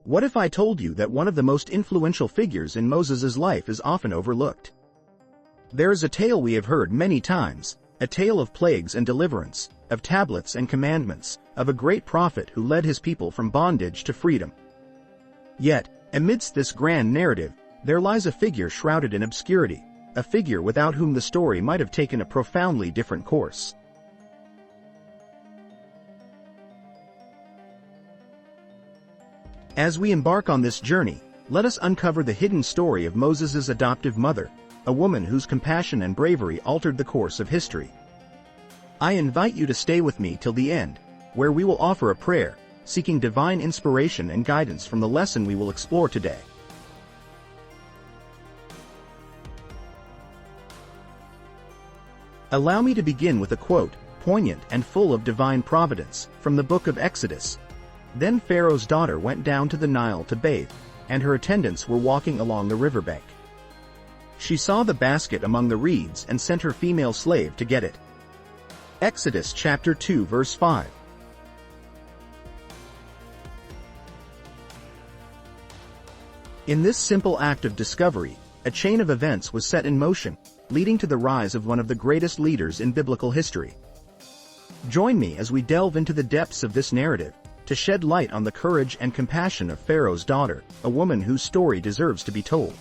What if I told you that one of the most influential figures in Moses' life is often overlooked? There is a tale we have heard many times, a tale of plagues and deliverance, of tablets and commandments, of a great prophet who led his people from bondage to freedom. Yet, amidst this grand narrative, there lies a figure shrouded in obscurity, a figure without whom the story might have taken a profoundly different course. As we embark on this journey, let us uncover the hidden story of Moses' adoptive mother, a woman whose compassion and bravery altered the course of history. I invite you to stay with me till the end, where we will offer a prayer, seeking divine inspiration and guidance from the lesson we will explore today. Allow me to begin with a quote, poignant and full of divine providence, from the book of Exodus. Then Pharaoh's daughter went down to the Nile to bathe, and her attendants were walking along the riverbank. She saw the basket among the reeds and sent her female slave to get it. Exodus chapter 2 verse 5. In this simple act of discovery, a chain of events was set in motion, leading to the rise of one of the greatest leaders in biblical history. Join me as we delve into the depths of this narrative, to shed light on the courage and compassion of Pharaoh's daughter, a woman whose story deserves to be told.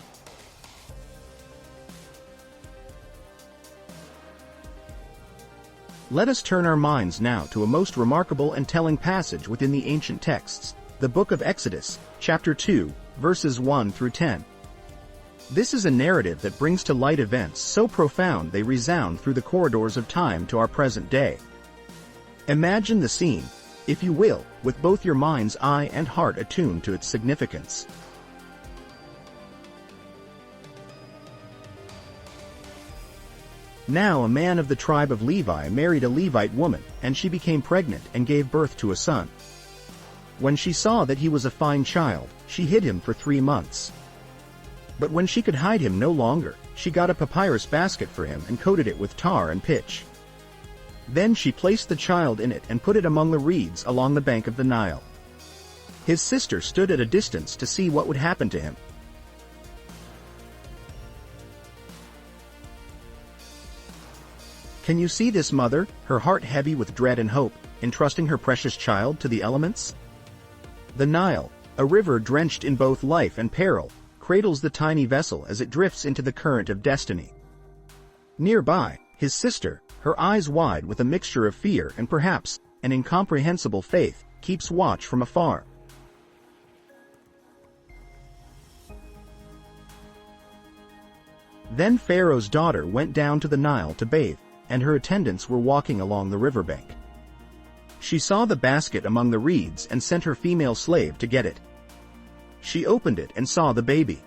Let us turn our minds now to a most remarkable and telling passage within the ancient texts, the book of Exodus, chapter 2, verses 1 through 10. This is a narrative that brings to light events so profound they resound through the corridors of time to our present day. Imagine the scene, if you will, with both your mind's eye and heart attuned to its significance. Now a man of the tribe of Levi married a Levite woman, and she became pregnant and gave birth to a son. When she saw that he was a fine child, she hid him for 3 months. But when she could hide him no longer, she got a papyrus basket for him and coated it with tar and pitch. Then she placed the child in it and put it among the reeds along the bank of the Nile. His sister stood at a distance to see what would happen to him. Can you see this mother, her heart heavy with dread and hope, entrusting her precious child to the elements? The Nile, a river drenched in both life and peril, cradles the tiny vessel as it drifts into the current of destiny. Nearby, his sister, her eyes wide with a mixture of fear and perhaps an incomprehensible faith, keeps watch from afar. Then Pharaoh's daughter went down to the Nile to bathe, and her attendants were walking along the riverbank. She saw the basket among the reeds and sent her female slave to get it. She opened it and saw the baby.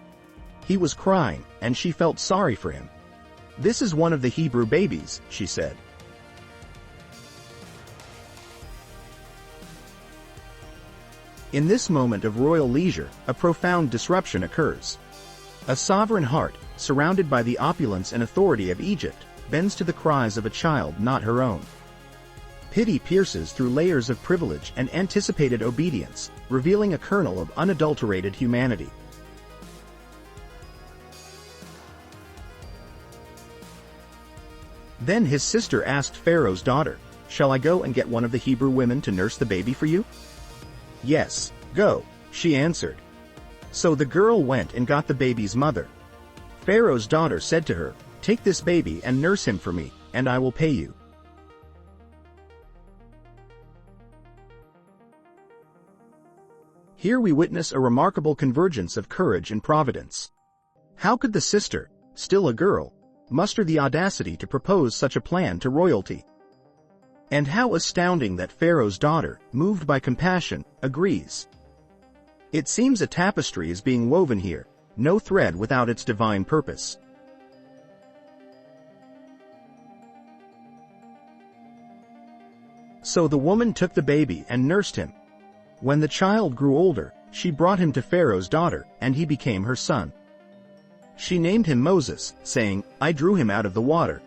He was crying, and she felt sorry for him. "This is one of the Hebrew babies," she said. In this moment of royal leisure, a profound disruption occurs. A sovereign heart, surrounded by the opulence and authority of Egypt, bends to the cries of a child not her own. Pity pierces through layers of privilege and anticipated obedience, revealing a kernel of unadulterated humanity. Then his sister asked Pharaoh's daughter, "Shall I go and get one of the Hebrew women to nurse the baby for you?" "Yes, go," she answered. So the girl went and got the baby's mother. Pharaoh's daughter said to her, "Take this baby and nurse him for me, and I will pay you." Here we witness a remarkable convergence of courage and providence. How could the sister, still a girl, muster the audacity to propose such a plan to royalty? And how astounding that Pharaoh's daughter, moved by compassion, agrees. It seems a tapestry is being woven here, no thread without its divine purpose. So the woman took the baby and nursed him. When the child grew older, she brought him to Pharaoh's daughter, and he became her son. She named him Moses, saying, "I drew him out of the water."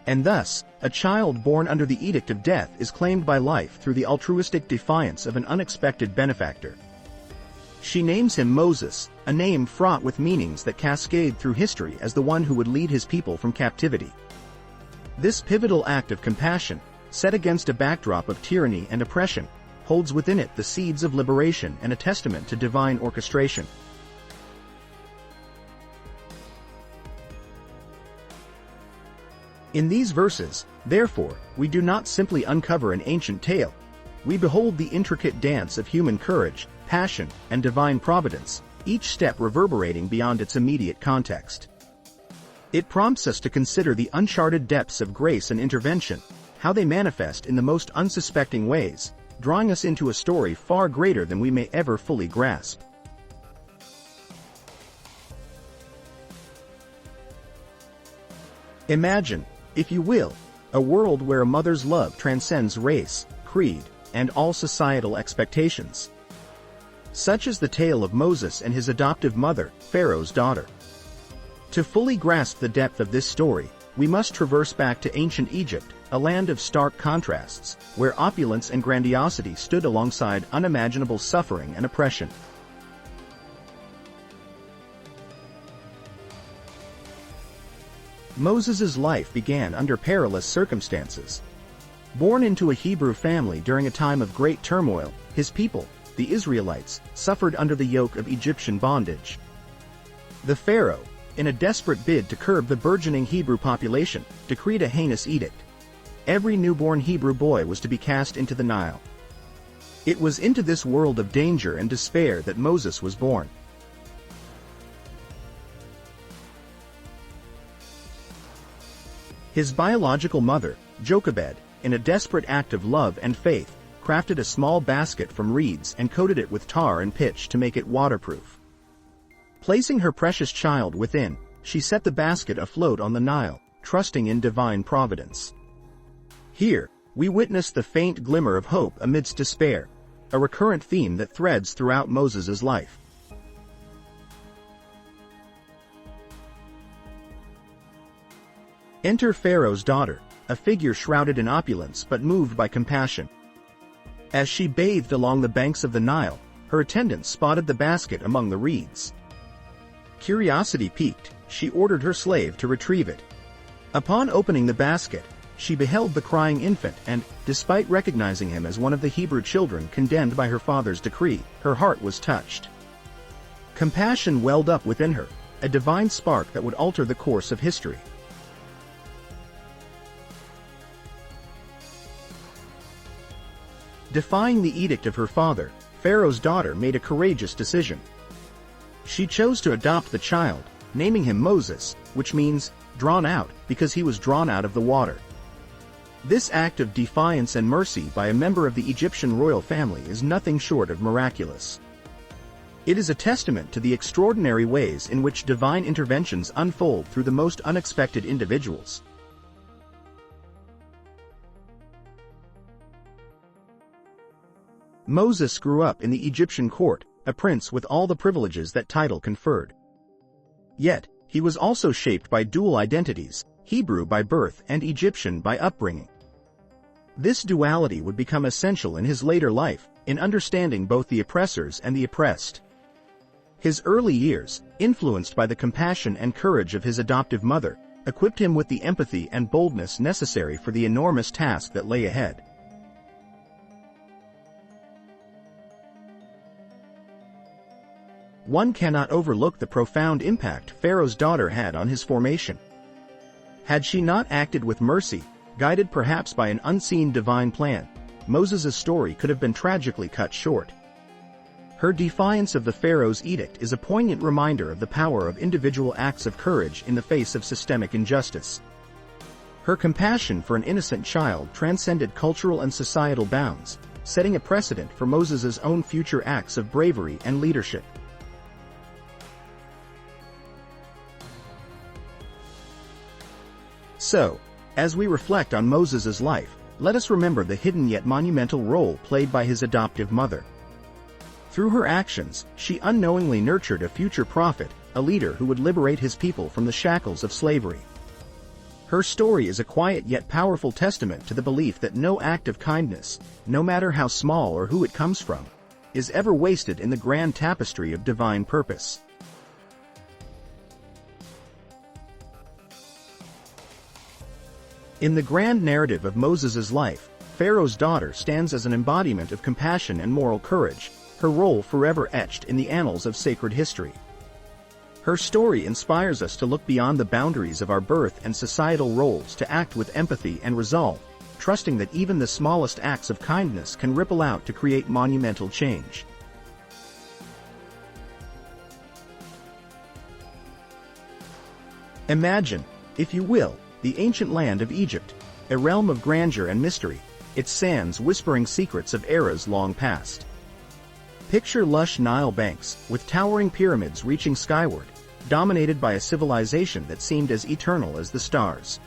And thus, a child born under the edict of death is claimed by life through the altruistic defiance of an unexpected benefactor. She names him Moses, a name fraught with meanings that cascade through history as the one who would lead his people from captivity. This pivotal act of compassion, set against a backdrop of tyranny and oppression, holds within it the seeds of liberation and a testament to divine orchestration. In these verses, therefore, we do not simply uncover an ancient tale. We behold the intricate dance of human courage, passion, and divine providence, each step reverberating beyond its immediate context. It prompts us to consider the uncharted depths of grace and intervention, how they manifest in the most unsuspecting ways, drawing us into a story far greater than we may ever fully grasp. Imagine, if you will, a world where a mother's love transcends race, creed, and all societal expectations. Such is the tale of Moses and his adoptive mother, Pharaoh's daughter. To fully grasp the depth of this story, we must traverse back to ancient Egypt, a land of stark contrasts, where opulence and grandiosity stood alongside unimaginable suffering and oppression. Moses' life began under perilous circumstances. Born into a Hebrew family during a time of great turmoil, his people, the Israelites, suffered under the yoke of Egyptian bondage. The Pharaoh, in a desperate bid to curb the burgeoning Hebrew population, decreed a heinous edict. Every newborn Hebrew boy was to be cast into the Nile. It was into this world of danger and despair that Moses was born. His biological mother, Jochebed, in a desperate act of love and faith, crafted a small basket from reeds and coated it with tar and pitch to make it waterproof. Placing her precious child within, she set the basket afloat on the Nile, trusting in divine providence. Here, we witness the faint glimmer of hope amidst despair, a recurrent theme that threads throughout Moses' life. Enter Pharaoh's daughter, a figure shrouded in opulence but moved by compassion. As she bathed along the banks of the Nile, her attendants spotted the basket among the reeds. Curiosity piqued, she ordered her slave to retrieve it. Upon opening the basket, she beheld the crying infant and, despite recognizing him as one of the Hebrew children condemned by her father's decree, her heart was touched. Compassion welled up within her, a divine spark that would alter the course of history. Defying the edict of her father, Pharaoh's daughter made a courageous decision. She chose to adopt the child, naming him Moses, which means, drawn out, because he was drawn out of the water. This act of defiance and mercy by a member of the Egyptian royal family is nothing short of miraculous. It is a testament to the extraordinary ways in which divine interventions unfold through the most unexpected individuals. Moses grew up in the Egyptian court, a prince with all the privileges that title conferred. Yet, he was also shaped by dual identities, Hebrew by birth and Egyptian by upbringing. This duality would become essential in his later life, in understanding both the oppressors and the oppressed. His early years, influenced by the compassion and courage of his adoptive mother, equipped him with the empathy and boldness necessary for the enormous task that lay ahead. One cannot overlook the profound impact Pharaoh's daughter had on his formation. Had she not acted with mercy, guided perhaps by an unseen divine plan, Moses' story could have been tragically cut short. Her defiance of the Pharaoh's edict is a poignant reminder of the power of individual acts of courage in the face of systemic injustice. Her compassion for an innocent child transcended cultural and societal bounds, setting a precedent for Moses' own future acts of bravery and leadership. So, as we reflect on Moses' life, let us remember the hidden yet monumental role played by his adoptive mother. Through her actions, she unknowingly nurtured a future prophet, a leader who would liberate his people from the shackles of slavery. Her story is a quiet yet powerful testament to the belief that no act of kindness, no matter how small or who it comes from, is ever wasted in the grand tapestry of divine purpose. In the grand narrative of Moses' life, Pharaoh's daughter stands as an embodiment of compassion and moral courage, her role forever etched in the annals of sacred history. Her story inspires us to look beyond the boundaries of our birth and societal roles to act with empathy and resolve, trusting that even the smallest acts of kindness can ripple out to create monumental change. Imagine, if you will, the ancient land of Egypt, a realm of grandeur and mystery, its sands whispering secrets of eras long past. Picture lush Nile banks, with towering pyramids reaching skyward, dominated by a civilization that seemed as eternal as the stars.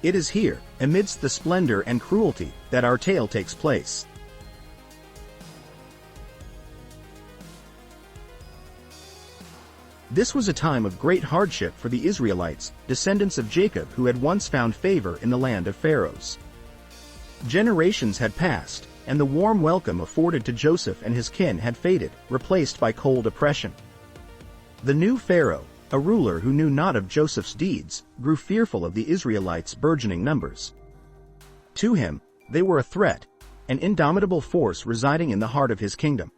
It is here, amidst the splendor and cruelty, that our tale takes place. This was a time of great hardship for the Israelites, descendants of Jacob who had once found favor in the land of Pharaohs. Generations had passed, and the warm welcome afforded to Joseph and his kin had faded, replaced by cold oppression. The new Pharaoh, a ruler who knew not of Joseph's deeds, grew fearful of the Israelites' burgeoning numbers. To him, they were a threat, an indomitable force residing in the heart of his kingdom.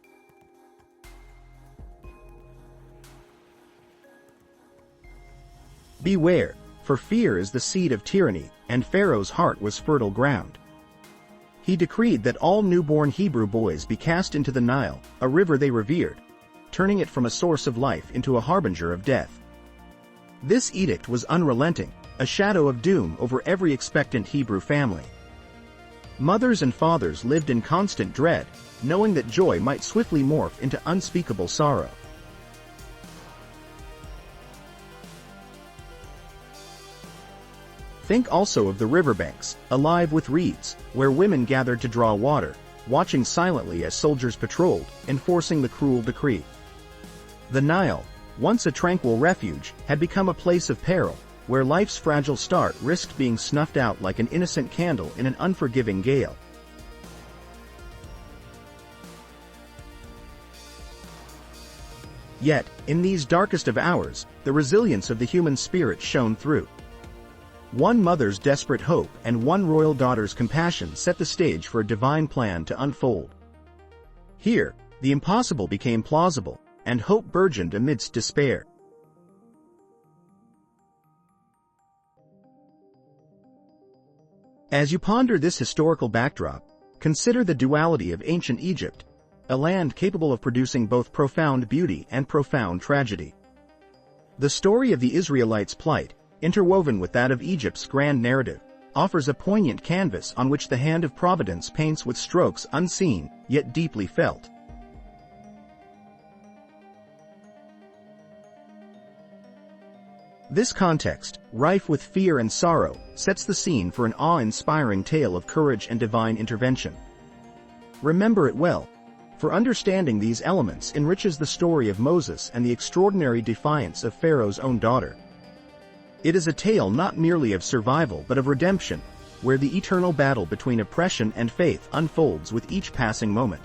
Beware, for fear is the seed of tyranny, and Pharaoh's heart was fertile ground. He decreed that all newborn Hebrew boys be cast into the Nile, a river they revered, turning it from a source of life into a harbinger of death. This edict was unrelenting, a shadow of doom over every expectant Hebrew family. Mothers and fathers lived in constant dread, knowing that joy might swiftly morph into unspeakable sorrow. Think also of the riverbanks, alive with reeds, where women gathered to draw water, watching silently as soldiers patrolled, enforcing the cruel decree. The Nile, once a tranquil refuge, had become a place of peril, where life's fragile start risked being snuffed out like an innocent candle in an unforgiving gale. Yet, in these darkest of hours, the resilience of the human spirit shone through. One mother's desperate hope and one royal daughter's compassion set the stage for a divine plan to unfold. Here, the impossible became plausible, and hope burgeoned amidst despair. As you ponder this historical backdrop, consider the duality of ancient Egypt, a land capable of producing both profound beauty and profound tragedy. The story of the Israelites' plight, interwoven with that of Egypt's grand narrative, offers a poignant canvas on which the hand of Providence paints with strokes unseen, yet deeply felt. This context, rife with fear and sorrow, sets the scene for an awe-inspiring tale of courage and divine intervention. Remember it well, for understanding these elements enriches the story of Moses and the extraordinary defiance of Pharaoh's own daughter. It is a tale not merely of survival but of redemption, where the eternal battle between oppression and faith unfolds with each passing moment.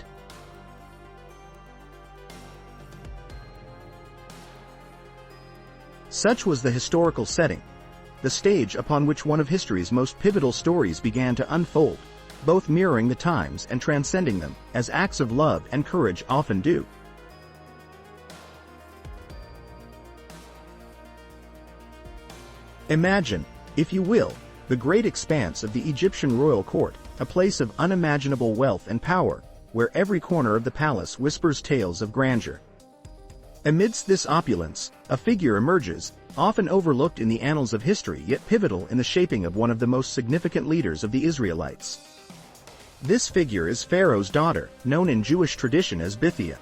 Such was the historical setting, the stage upon which one of history's most pivotal stories began to unfold, both mirroring the times and transcending them, as acts of love and courage often do. Imagine, if you will, the great expanse of the Egyptian royal court, a place of unimaginable wealth and power, where every corner of the palace whispers tales of grandeur. Amidst this opulence, a figure emerges, often overlooked in the annals of history yet pivotal in the shaping of one of the most significant leaders of the Israelites. This figure is Pharaoh's daughter, known in Jewish tradition as Bithiah.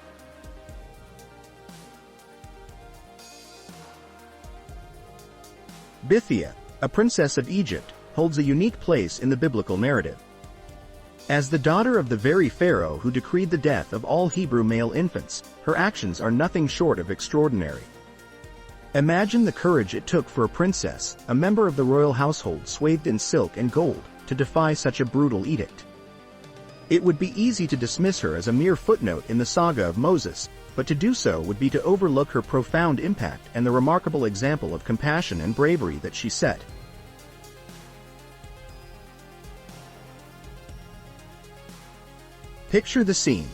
Bithiah, a princess of Egypt, holds a unique place in the biblical narrative. As the daughter of the very Pharaoh who decreed the death of all Hebrew male infants, her actions are nothing short of extraordinary. Imagine the courage it took for a princess, a member of the royal household swathed in silk and gold, to defy such a brutal edict. It would be easy to dismiss her as a mere footnote in the saga of Moses, but to do so would be to overlook her profound impact and the remarkable example of compassion and bravery that she set. Picture the scene.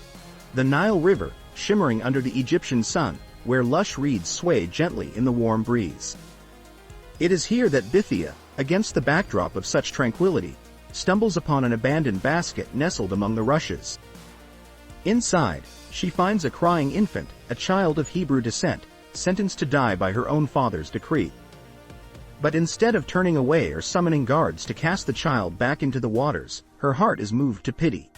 The Nile River, shimmering under the Egyptian sun, where lush reeds sway gently in the warm breeze. It is here that Bithiah, against the backdrop of such tranquility, stumbles upon an abandoned basket nestled among the rushes. Inside, she finds a crying infant, a child of Hebrew descent, sentenced to die by her own father's decree. But instead of turning away or summoning guards to cast the child back into the waters, her heart is moved to pity.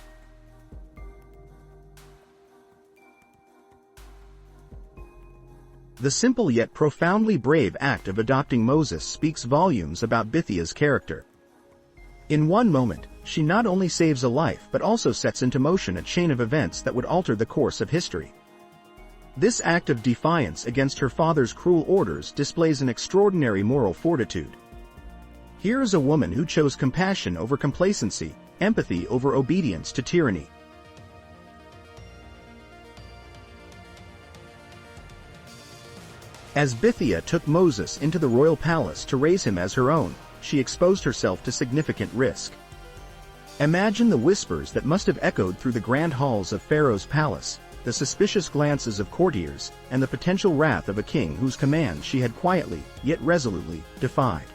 The simple yet profoundly brave act of adopting Moses speaks volumes about Bithiah's character. In one moment, she not only saves a life but also sets into motion a chain of events that would alter the course of history. This act of defiance against her father's cruel orders displays an extraordinary moral fortitude. Here is a woman who chose compassion over complacency, empathy over obedience to tyranny. As Bithiah took Moses into the royal palace to raise him as her own, she exposed herself to significant risk. Imagine the whispers that must have echoed through the grand halls of Pharaoh's palace, the suspicious glances of courtiers, and the potential wrath of a king whose command she had quietly, yet resolutely, defied.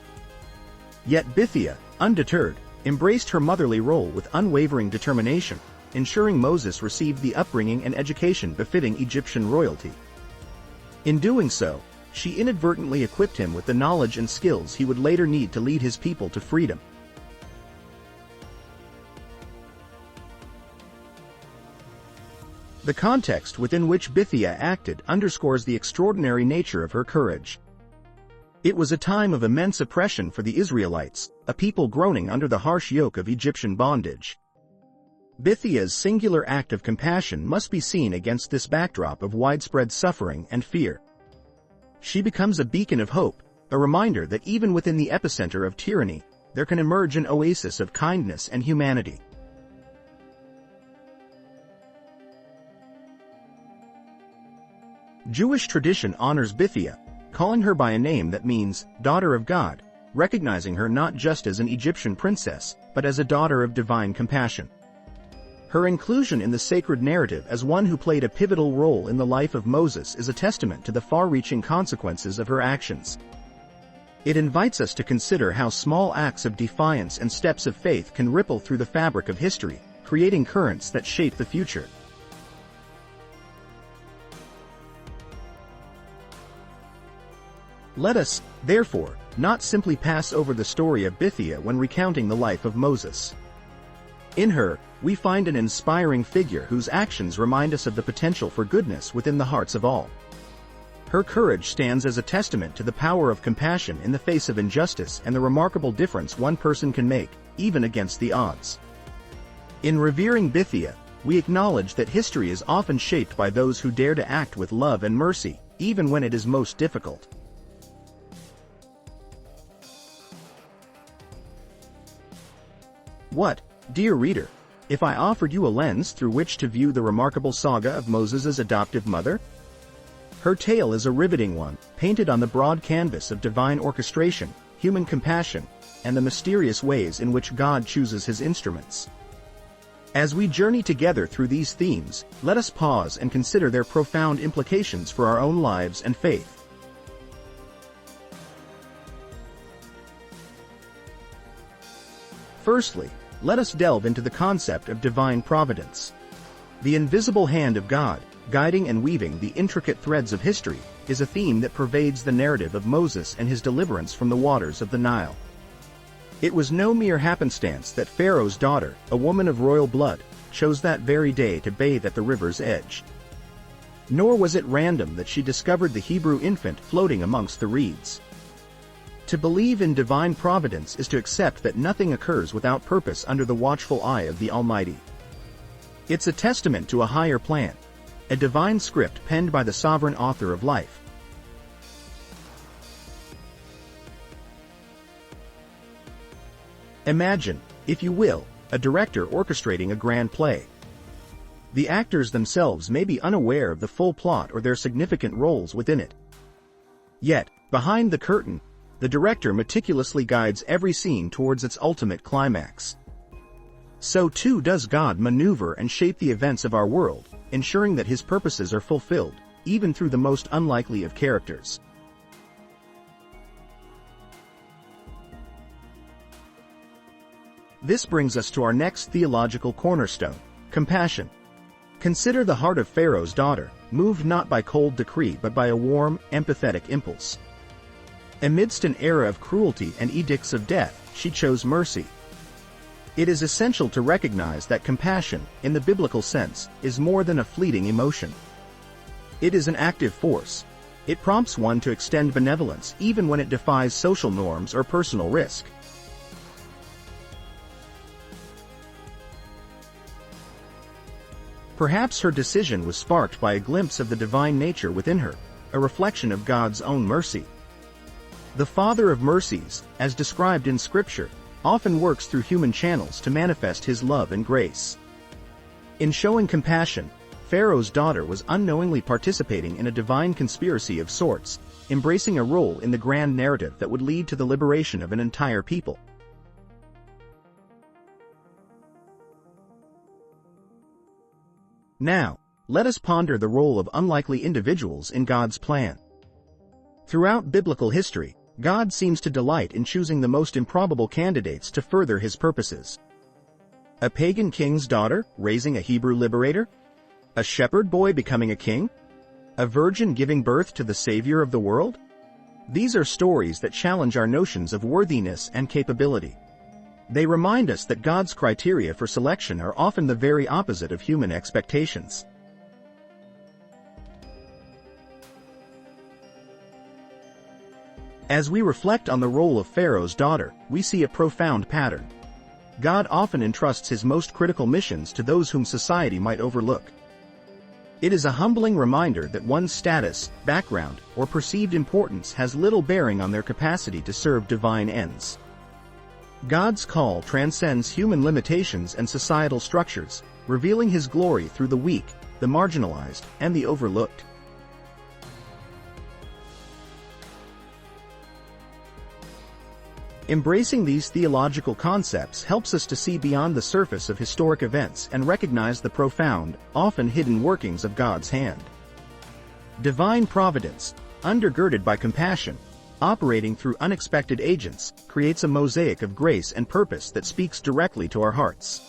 Yet Bithiah, undeterred, embraced her motherly role with unwavering determination, ensuring Moses received the upbringing and education befitting Egyptian royalty. In doing so, she inadvertently equipped him with the knowledge and skills he would later need to lead his people to freedom. The context within which Bithiah acted underscores the extraordinary nature of her courage. It was a time of immense oppression for the Israelites, a people groaning under the harsh yoke of Egyptian bondage. Bithiah's singular act of compassion must be seen against this backdrop of widespread suffering and fear. She becomes a beacon of hope, a reminder that even within the epicenter of tyranny, there can emerge an oasis of kindness and humanity. Jewish tradition honors Bithiah, calling her by a name that means daughter of God, recognizing her not just as an Egyptian princess, but as a daughter of divine compassion. Her inclusion in the sacred narrative as one who played a pivotal role in the life of Moses is a testament to the far-reaching consequences of her actions. It invites us to consider how small acts of defiance and steps of faith can ripple through the fabric of history, creating currents that shape the future. Let us, therefore, not simply pass over the story of Bithiah when recounting the life of Moses. In her, we find an inspiring figure whose actions remind us of the potential for goodness within the hearts of all. Her courage stands as a testament to the power of compassion in the face of injustice and the remarkable difference one person can make, even against the odds. In revering Bithiah, we acknowledge that history is often shaped by those who dare to act with love and mercy, even when it is most difficult. What, dear reader, if I offered you a lens through which to view the remarkable saga of Moses' adoptive mother? Her tale is a riveting one, painted on the broad canvas of divine orchestration, human compassion, and the mysterious ways in which God chooses his instruments. As we journey together through these themes, let us pause and consider their profound implications for our own lives and faith. Firstly, let us delve into the concept of divine providence. The invisible hand of God, guiding and weaving the intricate threads of history, is a theme that pervades the narrative of Moses and his deliverance from the waters of the Nile. It was no mere happenstance that Pharaoh's daughter, a woman of royal blood, chose that very day to bathe at the river's edge. Nor was it random that she discovered the Hebrew infant floating amongst the reeds. To believe in divine providence is to accept that nothing occurs without purpose under the watchful eye of the Almighty. It's a testament to a higher plan, a divine script penned by the sovereign author of life. Imagine, if you will, a director orchestrating a grand play. The actors themselves may be unaware of the full plot or their significant roles within it. Yet, behind the curtain, the director meticulously guides every scene towards its ultimate climax. So too does God maneuver and shape the events of our world, ensuring that His purposes are fulfilled, even through the most unlikely of characters. This brings us to our next theological cornerstone: compassion. Consider the heart of Pharaoh's daughter, moved not by cold decree but by a warm, empathetic impulse. Amidst an era of cruelty and edicts of death, she chose mercy. It is essential to recognize that compassion, in the biblical sense, is more than a fleeting emotion. It is an active force. It prompts one to extend benevolence even when it defies social norms or personal risk. Perhaps her decision was sparked by a glimpse of the divine nature within her, a reflection of God's own mercy. The Father of mercies, as described in Scripture, often works through human channels to manifest His love and grace. In showing compassion, Pharaoh's daughter was unknowingly participating in a divine conspiracy of sorts, embracing a role in the grand narrative that would lead to the liberation of an entire people. Now, let us ponder the role of unlikely individuals in God's plan. Throughout biblical history, God seems to delight in choosing the most improbable candidates to further His purposes. A pagan king's daughter raising a Hebrew liberator? A shepherd boy becoming a king? A virgin giving birth to the Savior of the world? These are stories that challenge our notions of worthiness and capability. They remind us that God's criteria for selection are often the very opposite of human expectations. As we reflect on the role of Pharaoh's daughter, we see a profound pattern. God often entrusts His most critical missions to those whom society might overlook. It is a humbling reminder that one's status, background, or perceived importance has little bearing on their capacity to serve divine ends. God's call transcends human limitations and societal structures, revealing His glory through the weak, the marginalized, and the overlooked. Embracing these theological concepts helps us to see beyond the surface of historic events and recognize the profound, often hidden workings of God's hand. Divine providence, undergirded by compassion, operating through unexpected agents, creates a mosaic of grace and purpose that speaks directly to our hearts.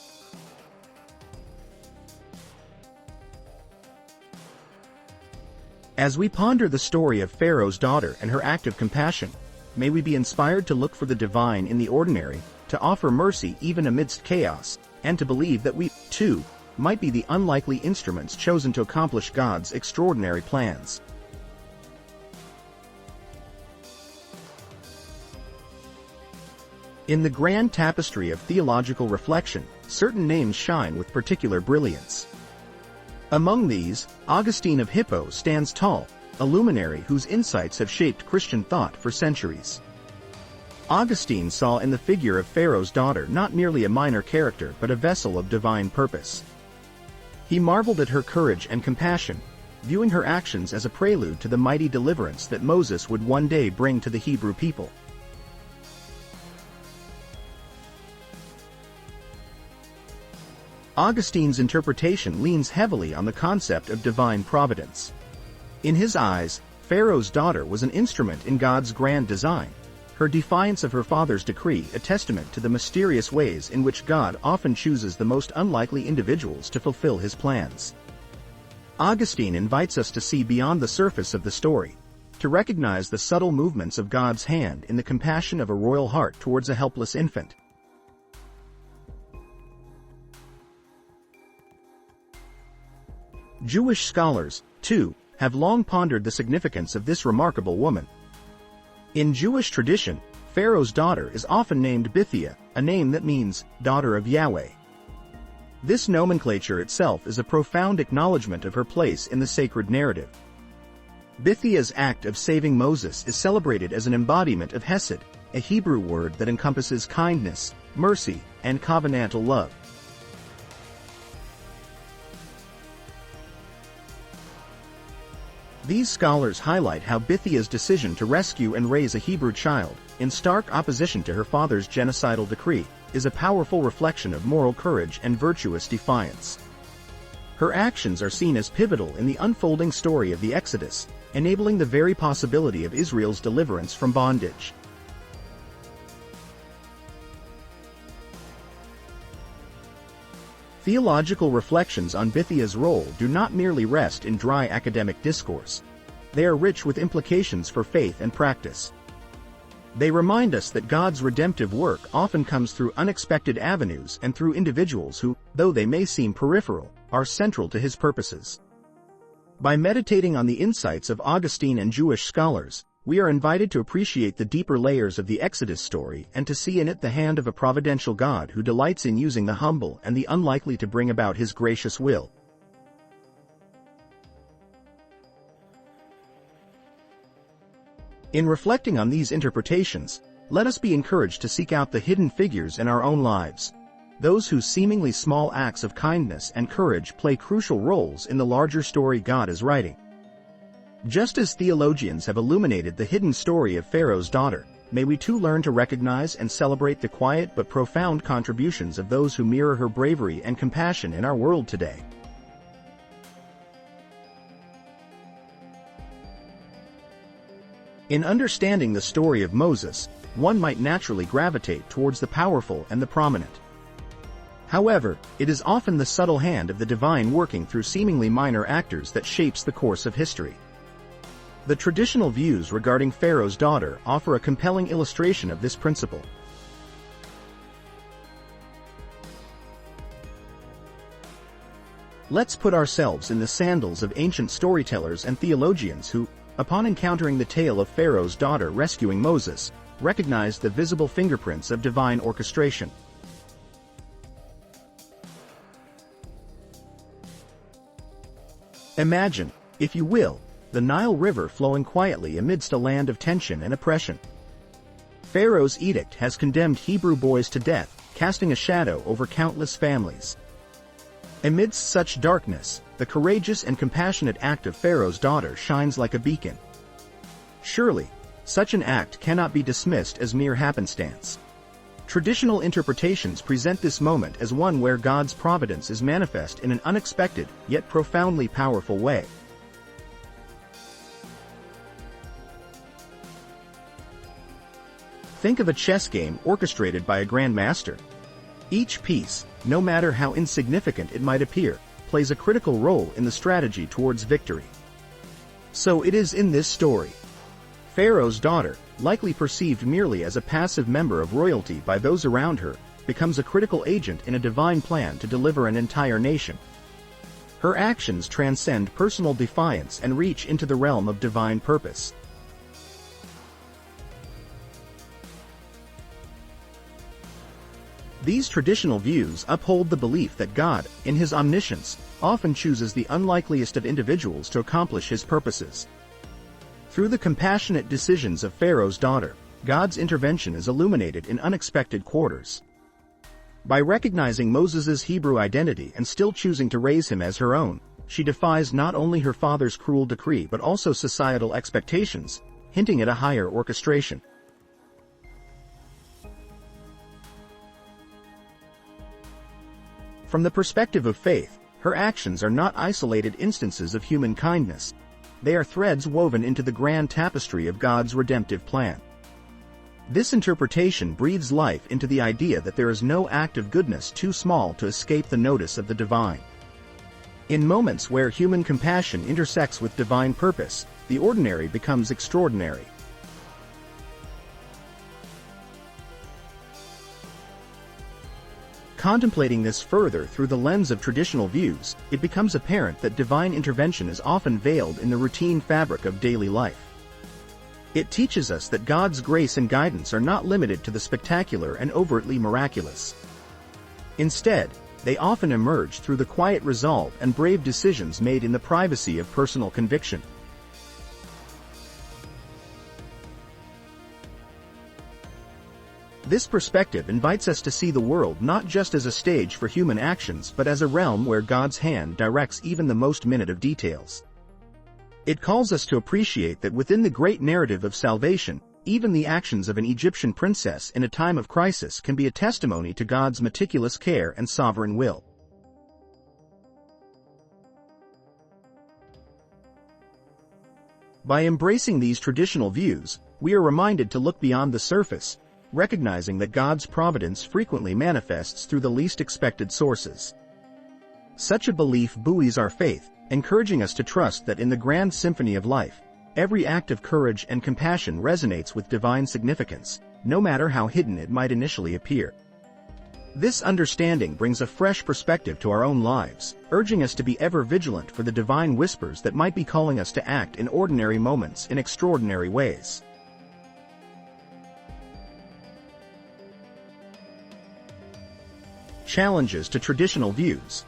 As we ponder the story of Pharaoh's daughter and her act of compassion, may we be inspired to look for the divine in the ordinary, to offer mercy even amidst chaos, and to believe that we, too, might be the unlikely instruments chosen to accomplish God's extraordinary plans. In the grand tapestry of theological reflection, certain names shine with particular brilliance. Among these, Augustine of Hippo stands tall, a luminary whose insights have shaped Christian thought for centuries. Augustine saw in the figure of Pharaoh's daughter not merely a minor character but a vessel of divine purpose. He marveled at her courage and compassion, viewing her actions as a prelude to the mighty deliverance that Moses would one day bring to the Hebrew people. Augustine's interpretation leans heavily on the concept of divine providence. In his eyes, Pharaoh's daughter was an instrument in God's grand design, her defiance of her father's decree a testament to the mysterious ways in which God often chooses the most unlikely individuals to fulfill His plans. Augustine invites us to see beyond the surface of the story, to recognize the subtle movements of God's hand in the compassion of a royal heart towards a helpless infant. Jewish scholars, too, have long pondered the significance of this remarkable woman. In Jewish tradition, Pharaoh's daughter is often named Bithiah, a name that means daughter of Yahweh. This nomenclature itself is a profound acknowledgement of her place in the sacred narrative. Bithiah's act of saving Moses is celebrated as an embodiment of Hesed, a Hebrew word that encompasses kindness, mercy, and covenantal love. These scholars highlight how Bithia's decision to rescue and raise a Hebrew child, in stark opposition to her father's genocidal decree, is a powerful reflection of moral courage and virtuous defiance. Her actions are seen as pivotal in the unfolding story of the Exodus, enabling the very possibility of Israel's deliverance from bondage. Theological reflections on Bithia's role do not merely rest in dry academic discourse. They are rich with implications for faith and practice. They remind us that God's redemptive work often comes through unexpected avenues and through individuals who, though they may seem peripheral, are central to His purposes. By meditating on the insights of Augustine and Jewish scholars, we are invited to appreciate the deeper layers of the Exodus story and to see in it the hand of a providential God who delights in using the humble and the unlikely to bring about His gracious will. In reflecting on these interpretations, let us be encouraged to seek out the hidden figures in our own lives, those whose seemingly small acts of kindness and courage play crucial roles in the larger story God is writing. Just as theologians have illuminated the hidden story of Pharaoh's daughter, may we too learn to recognize and celebrate the quiet but profound contributions of those who mirror her bravery and compassion in our world today. In understanding the story of Moses, one might naturally gravitate towards the powerful and the prominent. However, it is often the subtle hand of the divine working through seemingly minor actors that shapes the course of history. The traditional views regarding Pharaoh's daughter offer a compelling illustration of this principle. Let's put ourselves in the sandals of ancient storytellers and theologians who, upon encountering the tale of Pharaoh's daughter rescuing Moses, recognized the visible fingerprints of divine orchestration. Imagine, if you will, the Nile River flowing quietly amidst a land of tension and oppression. Pharaoh's edict has condemned Hebrew boys to death, casting a shadow over countless families. Amidst such darkness, the courageous and compassionate act of Pharaoh's daughter shines like a beacon. Surely, such an act cannot be dismissed as mere happenstance. Traditional interpretations present this moment as one where God's providence is manifest in an unexpected, yet profoundly powerful way. Think of a chess game orchestrated by a grandmaster. Each piece, no matter how insignificant it might appear, plays a critical role in the strategy towards victory. So it is in this story. Pharaoh's daughter, likely perceived merely as a passive member of royalty by those around her, becomes a critical agent in a divine plan to deliver an entire nation. Her actions transcend personal defiance and reach into the realm of divine purpose. These traditional views uphold the belief that God, in His omniscience, often chooses the unlikeliest of individuals to accomplish His purposes. Through the compassionate decisions of Pharaoh's daughter, God's intervention is illuminated in unexpected quarters. By recognizing Moses' Hebrew identity and still choosing to raise him as her own, she defies not only her father's cruel decree but also societal expectations, hinting at a higher orchestration. From the perspective of faith, her actions are not isolated instances of human kindness. They are threads woven into the grand tapestry of God's redemptive plan. This interpretation breathes life into the idea that there is no act of goodness too small to escape the notice of the divine. In moments where human compassion intersects with divine purpose, the ordinary becomes extraordinary. Contemplating this further through the lens of traditional views, it becomes apparent that divine intervention is often veiled in the routine fabric of daily life. It teaches us that God's grace and guidance are not limited to the spectacular and overtly miraculous. Instead, they often emerge through the quiet resolve and brave decisions made in the privacy of personal conviction. This perspective invites us to see the world not just as a stage for human actions but as a realm where God's hand directs even the most minute of details. It calls us to appreciate that within the great narrative of salvation, even the actions of an Egyptian princess in a time of crisis can be a testimony to God's meticulous care and sovereign will. By embracing these traditional views, we are reminded to look beyond the surface, recognizing that God's providence frequently manifests through the least expected sources. Such a belief buoys our faith, encouraging us to trust that in the grand symphony of life, every act of courage and compassion resonates with divine significance, no matter how hidden it might initially appear. This understanding brings a fresh perspective to our own lives, urging us to be ever vigilant for the divine whispers that might be calling us to act in ordinary moments in extraordinary ways. Challenges to traditional views.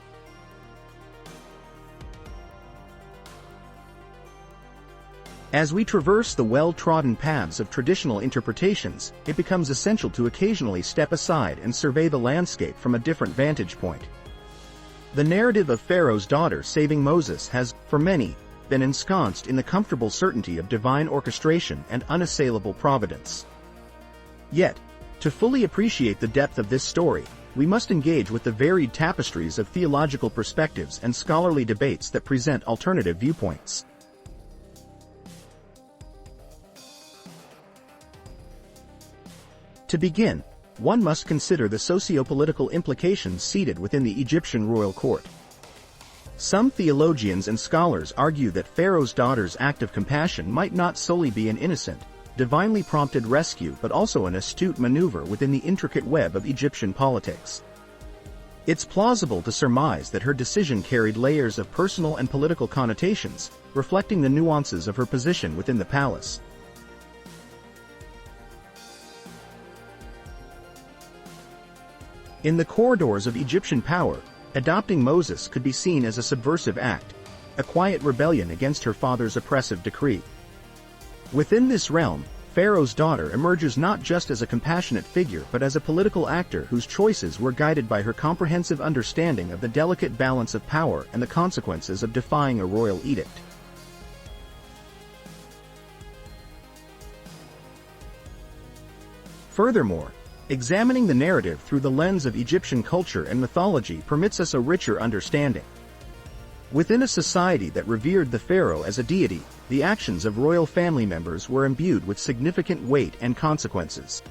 As we traverse the well-trodden paths of traditional interpretations, it becomes essential to occasionally step aside and survey the landscape from a different vantage point. The narrative of Pharaoh's daughter saving Moses has, for many, been ensconced in the comfortable certainty of divine orchestration and unassailable providence. Yet, to fully appreciate the depth of this story, we must engage with the varied tapestries of theological perspectives and scholarly debates that present alternative viewpoints. To begin, one must consider the socio-political implications seated within the Egyptian royal court. Some theologians and scholars argue that Pharaoh's daughter's act of compassion might not solely be an innocent, divinely prompted rescue but also an astute maneuver within the intricate web of Egyptian politics. It's plausible to surmise that her decision carried layers of personal and political connotations, reflecting the nuances of her position within the palace. In the corridors of Egyptian power, adopting Moses could be seen as a subversive act, a quiet rebellion against her father's oppressive decree. Within this realm, Pharaoh's daughter emerges not just as a compassionate figure but as a political actor whose choices were guided by her comprehensive understanding of the delicate balance of power and the consequences of defying a royal edict. Furthermore, examining the narrative through the lens of Egyptian culture and mythology permits us a richer understanding. Within a society that revered the pharaoh as a deity, the actions of royal family members were imbued with significant weight and consequences.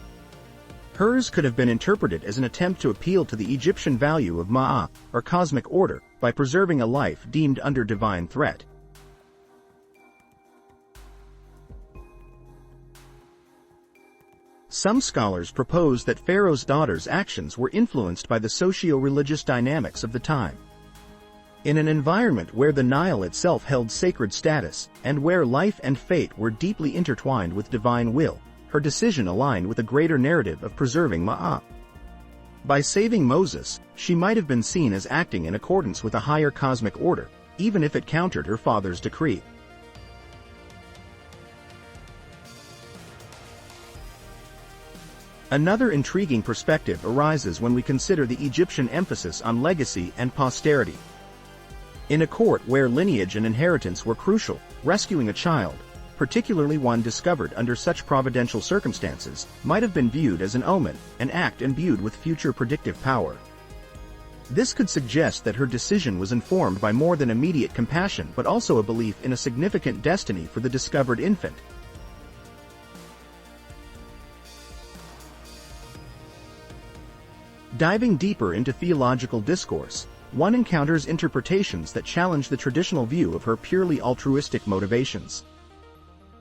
Hers could have been interpreted as an attempt to appeal to the Egyptian value of ma'at, or cosmic order, by preserving a life deemed under divine threat. Some scholars propose that Pharaoh's daughter's actions were influenced by the socio-religious dynamics of the time. In an environment where the Nile itself held sacred status, and where life and fate were deeply intertwined with divine will, her decision aligned with a greater narrative of preserving Ma'at. By saving Moses, she might have been seen as acting in accordance with a higher cosmic order, even if it countered her father's decree. Another intriguing perspective arises when we consider the Egyptian emphasis on legacy and posterity. In a court where lineage and inheritance were crucial, rescuing a child, particularly one discovered under such providential circumstances, might have been viewed as an omen, an act imbued with future predictive power. This could suggest that her decision was informed by more than immediate compassion but also a belief in a significant destiny for the discovered infant. Diving deeper into theological discourse, one encounters interpretations that challenge the traditional view of her purely altruistic motivations.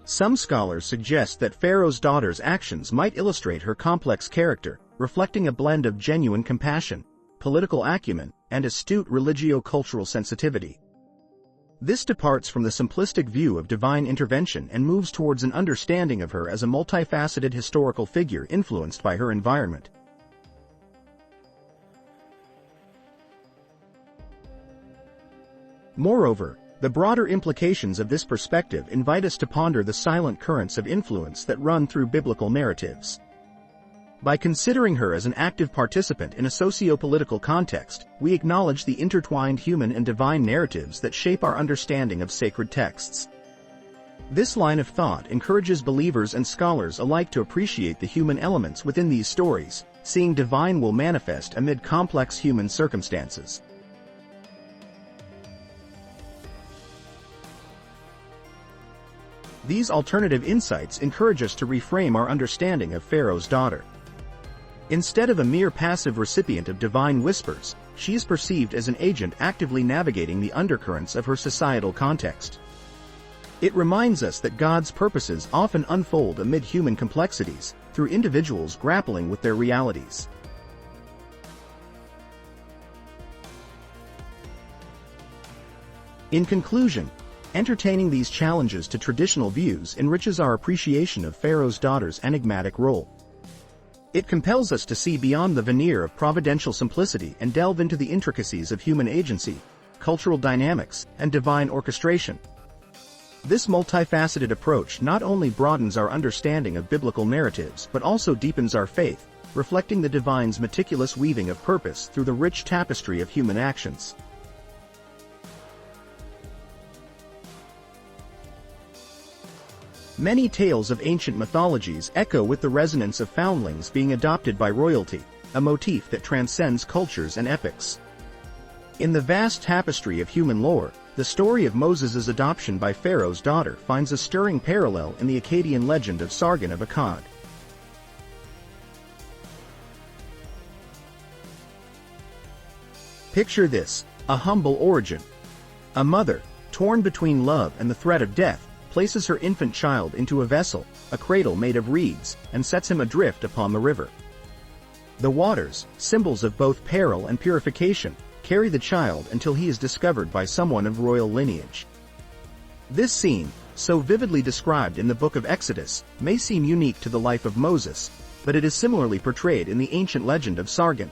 Some scholars suggest that Pharaoh's daughter's actions might illustrate her complex character, reflecting a blend of genuine compassion, political acumen, and astute religio-cultural sensitivity. This departs from the simplistic view of divine intervention and moves towards an understanding of her as a multifaceted historical figure influenced by her environment. Moreover, the broader implications of this perspective invite us to ponder the silent currents of influence that run through biblical narratives. By considering her as an active participant in a socio-political context, we acknowledge the intertwined human and divine narratives that shape our understanding of sacred texts. This line of thought encourages believers and scholars alike to appreciate the human elements within these stories, seeing divine will manifest amid complex human circumstances. These alternative insights encourage us to reframe our understanding of Pharaoh's daughter. Instead of a mere passive recipient of divine whispers, she is perceived as an agent actively navigating the undercurrents of her societal context. It reminds us that God's purposes often unfold amid human complexities, through individuals grappling with their realities. In conclusion, entertaining these challenges to traditional views enriches our appreciation of Pharaoh's daughter's enigmatic role. It compels us to see beyond the veneer of providential simplicity and delve into the intricacies of human agency, cultural dynamics, and divine orchestration. This multifaceted approach not only broadens our understanding of biblical narratives but also deepens our faith, reflecting the divine's meticulous weaving of purpose through the rich tapestry of human actions. Many tales of ancient mythologies echo with the resonance of foundlings being adopted by royalty, a motif that transcends cultures and epochs. In the vast tapestry of human lore, the story of Moses' adoption by Pharaoh's daughter finds a stirring parallel in the Akkadian legend of Sargon of Akkad. Picture this, a humble origin. A mother, torn between love and the threat of death, places her infant child into a vessel, a cradle made of reeds, and sets him adrift upon the river. The waters, symbols of both peril and purification, carry the child until he is discovered by someone of royal lineage. This scene, so vividly described in the book of Exodus, may seem unique to the life of Moses, but it is similarly portrayed in the ancient legend of Sargon.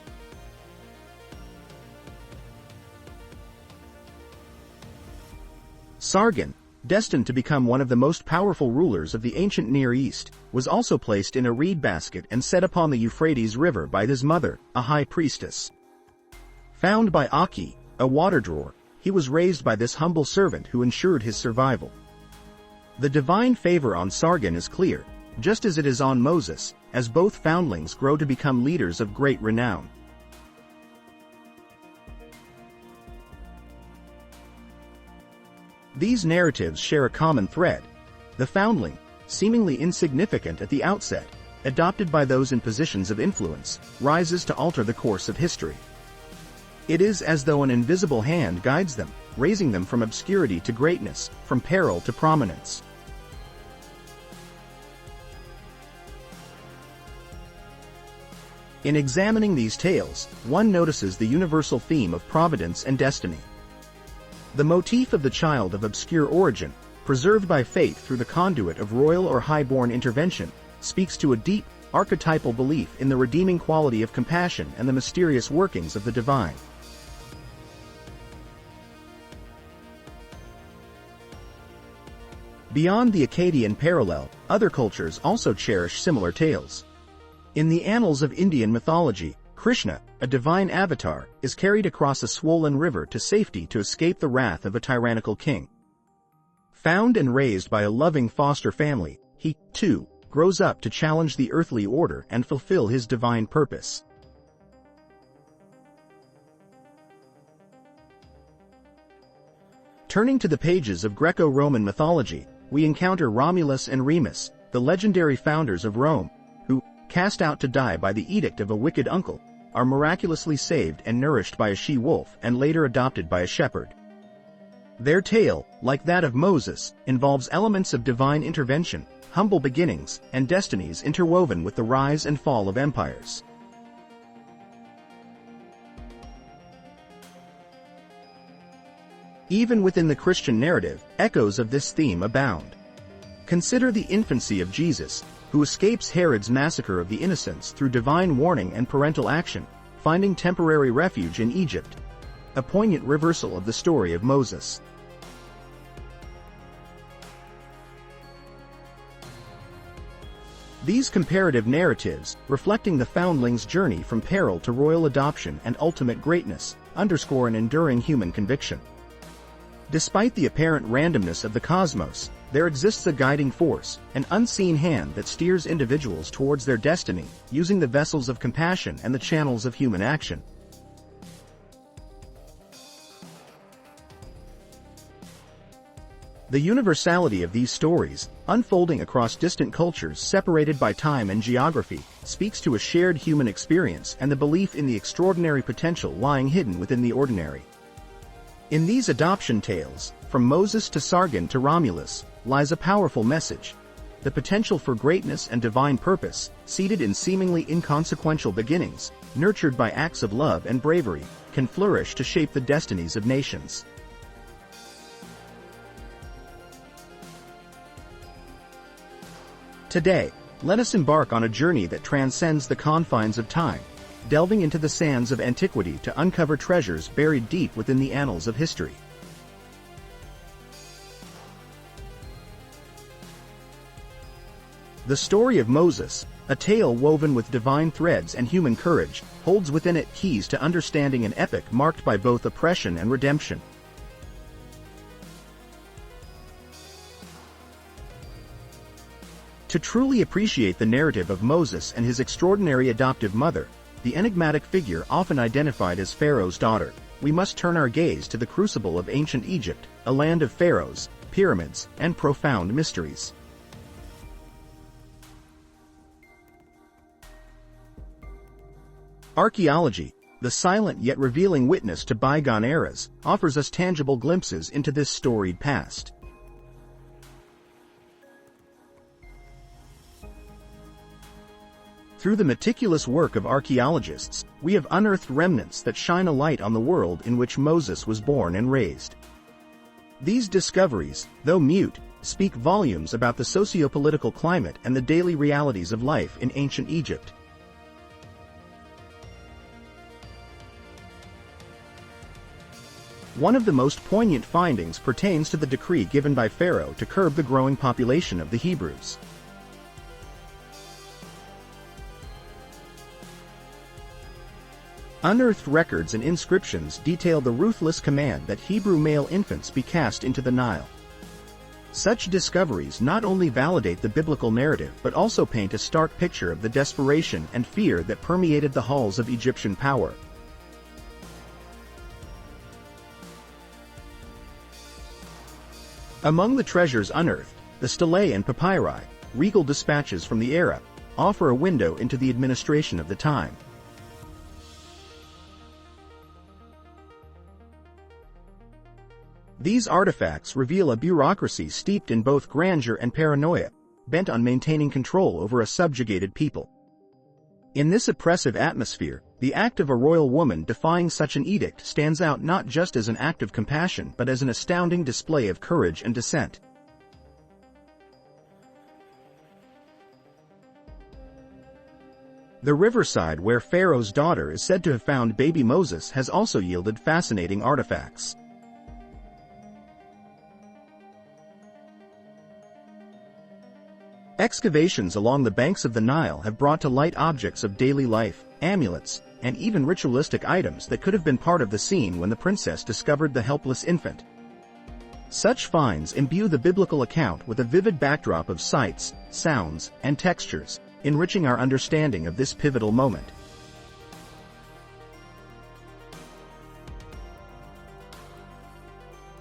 Sargon, destined to become one of the most powerful rulers of the ancient Near East, was also placed in a reed basket and set upon the Euphrates River by his mother, a high priestess. Found by Aki, a water drawer, he was raised by this humble servant who ensured his survival. The divine favor on Sargon is clear, just as it is on Moses, as both foundlings grow to become leaders of great renown. These narratives share a common thread. The foundling, seemingly insignificant at the outset, adopted by those in positions of influence, rises to alter the course of history. It is as though an invisible hand guides them, raising them from obscurity to greatness, from peril to prominence. In examining these tales, one notices the universal theme of providence and destiny. The motif of the child of obscure origin, preserved by faith through the conduit of royal or high-born intervention, speaks to a deep, archetypal belief in the redeeming quality of compassion and the mysterious workings of the divine. Beyond the Akkadian parallel, other cultures also cherish similar tales. In the annals of Indian mythology, Krishna, a divine avatar, is carried across a swollen river to safety to escape the wrath of a tyrannical king. Found and raised by a loving foster family, he, too, grows up to challenge the earthly order and fulfill his divine purpose. Turning to the pages of Greco-Roman mythology, we encounter Romulus and Remus, the legendary founders of Rome, who, cast out to die by the edict of a wicked uncle, are miraculously saved and nourished by a she-wolf and later adopted by a shepherd. Their tale, like that of Moses, involves elements of divine intervention, humble beginnings, and destinies interwoven with the rise and fall of empires. Even within the Christian narrative, echoes of this theme abound. Consider the infancy of Jesus, who escapes Herod's massacre of the innocents through divine warning and parental action, finding temporary refuge in Egypt. A poignant reversal of the story of Moses. These comparative narratives, reflecting the foundling's journey from peril to royal adoption and ultimate greatness, underscore an enduring human conviction. Despite the apparent randomness of the cosmos, there exists a guiding force, an unseen hand that steers individuals towards their destiny, using the vessels of compassion and the channels of human action. The universality of these stories, unfolding across distant cultures separated by time and geography, speaks to a shared human experience and the belief in the extraordinary potential lying hidden within the ordinary. In these adoption tales, from Moses to Sargon to Romulus, lies a powerful message. The potential for greatness and divine purpose, seated in seemingly inconsequential beginnings, nurtured by acts of love and bravery, can flourish to shape the destinies of nations. Today, let us embark on a journey that transcends the confines of time, delving into the sands of antiquity to uncover treasures buried deep within the annals of history. The story of Moses, a tale woven with divine threads and human courage, holds within it keys to understanding an epic marked by both oppression and redemption. To truly appreciate the narrative of Moses and his extraordinary adoptive mother, the enigmatic figure often identified as Pharaoh's daughter, we must turn our gaze to the crucible of ancient Egypt, a land of pharaohs, pyramids, and profound mysteries. Archaeology, the silent yet revealing witness to bygone eras, offers us tangible glimpses into this storied past. Through the meticulous work of archaeologists, we have unearthed remnants that shine a light on the world in which Moses was born and raised. These discoveries, though mute, speak volumes about the socio-political climate and the daily realities of life in ancient Egypt. One of the most poignant findings pertains to the decree given by Pharaoh to curb the growing population of the Hebrews. Unearthed records and inscriptions detail the ruthless command that Hebrew male infants be cast into the Nile. Such discoveries not only validate the biblical narrative but also paint a stark picture of the desperation and fear that permeated the halls of Egyptian power. Among the treasures unearthed, the stelae and papyri, regal dispatches from the era, offer a window into the administration of the time. These artifacts reveal a bureaucracy steeped in both grandeur and paranoia, bent on maintaining control over a subjugated people. In this oppressive atmosphere, the act of a royal woman defying such an edict stands out not just as an act of compassion but as an astounding display of courage and dissent. The riverside where Pharaoh's daughter is said to have found baby Moses has also yielded fascinating artifacts. Excavations along the banks of the Nile have brought to light objects of daily life, amulets, and even ritualistic items that could have been part of the scene when the princess discovered the helpless infant. Such finds imbue the biblical account with a vivid backdrop of sights, sounds, and textures, enriching our understanding of this pivotal moment.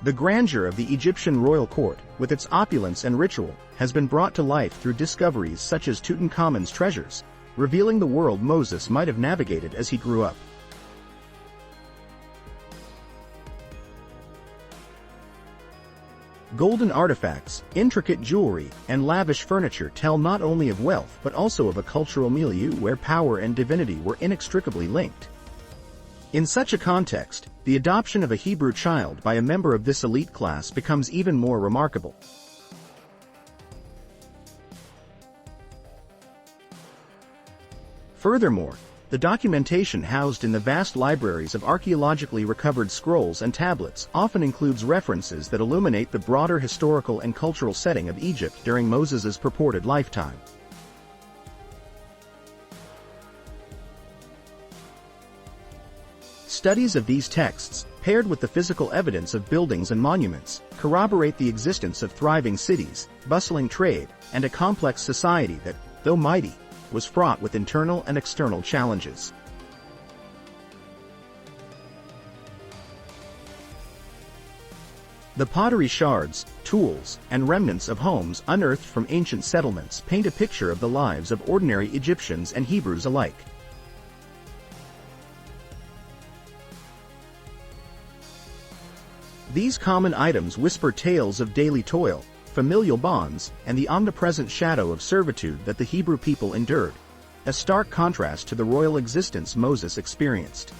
The grandeur of the Egyptian royal court, with its opulence and ritual, has been brought to life through discoveries such as Tutankhamun's treasures, revealing the world Moses might have navigated as he grew up. Golden artifacts, intricate jewelry, and lavish furniture tell not only of wealth but also of a cultural milieu where power and divinity were inextricably linked. In such a context, the adoption of a Hebrew child by a member of this elite class becomes even more remarkable. Furthermore, the documentation housed in the vast libraries of archaeologically recovered scrolls and tablets often includes references that illuminate the broader historical and cultural setting of Egypt during Moses's purported lifetime. Studies of these texts, paired with the physical evidence of buildings and monuments, corroborate the existence of thriving cities, bustling trade, and a complex society that, though mighty, was fraught with internal and external challenges. The pottery shards, tools, and remnants of homes unearthed from ancient settlements paint a picture of the lives of ordinary Egyptians and Hebrews alike. These common items whisper tales of daily toil, familial bonds, and the omnipresent shadow of servitude that the Hebrew people endured, a stark contrast to the royal existence Moses experienced.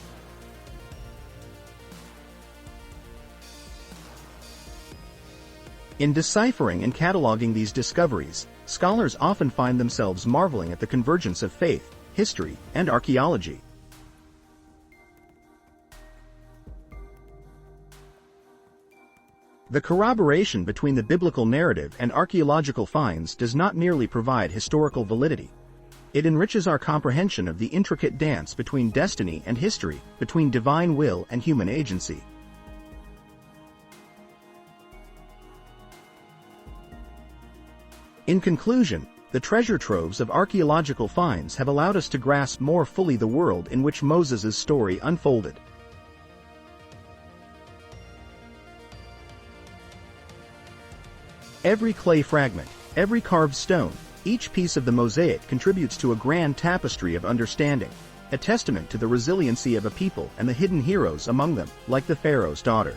In deciphering and cataloging these discoveries, scholars often find themselves marveling at the convergence of faith, history, and archaeology. The corroboration between the biblical narrative and archaeological finds does not merely provide historical validity. It enriches our comprehension of the intricate dance between destiny and history, between divine will and human agency. In conclusion, the treasure troves of archaeological finds have allowed us to grasp more fully the world in which Moses' story unfolded. Every clay fragment, every carved stone, each piece of the mosaic contributes to a grand tapestry of understanding, a testament to the resiliency of a people and the hidden heroes among them, like the Pharaoh's daughter.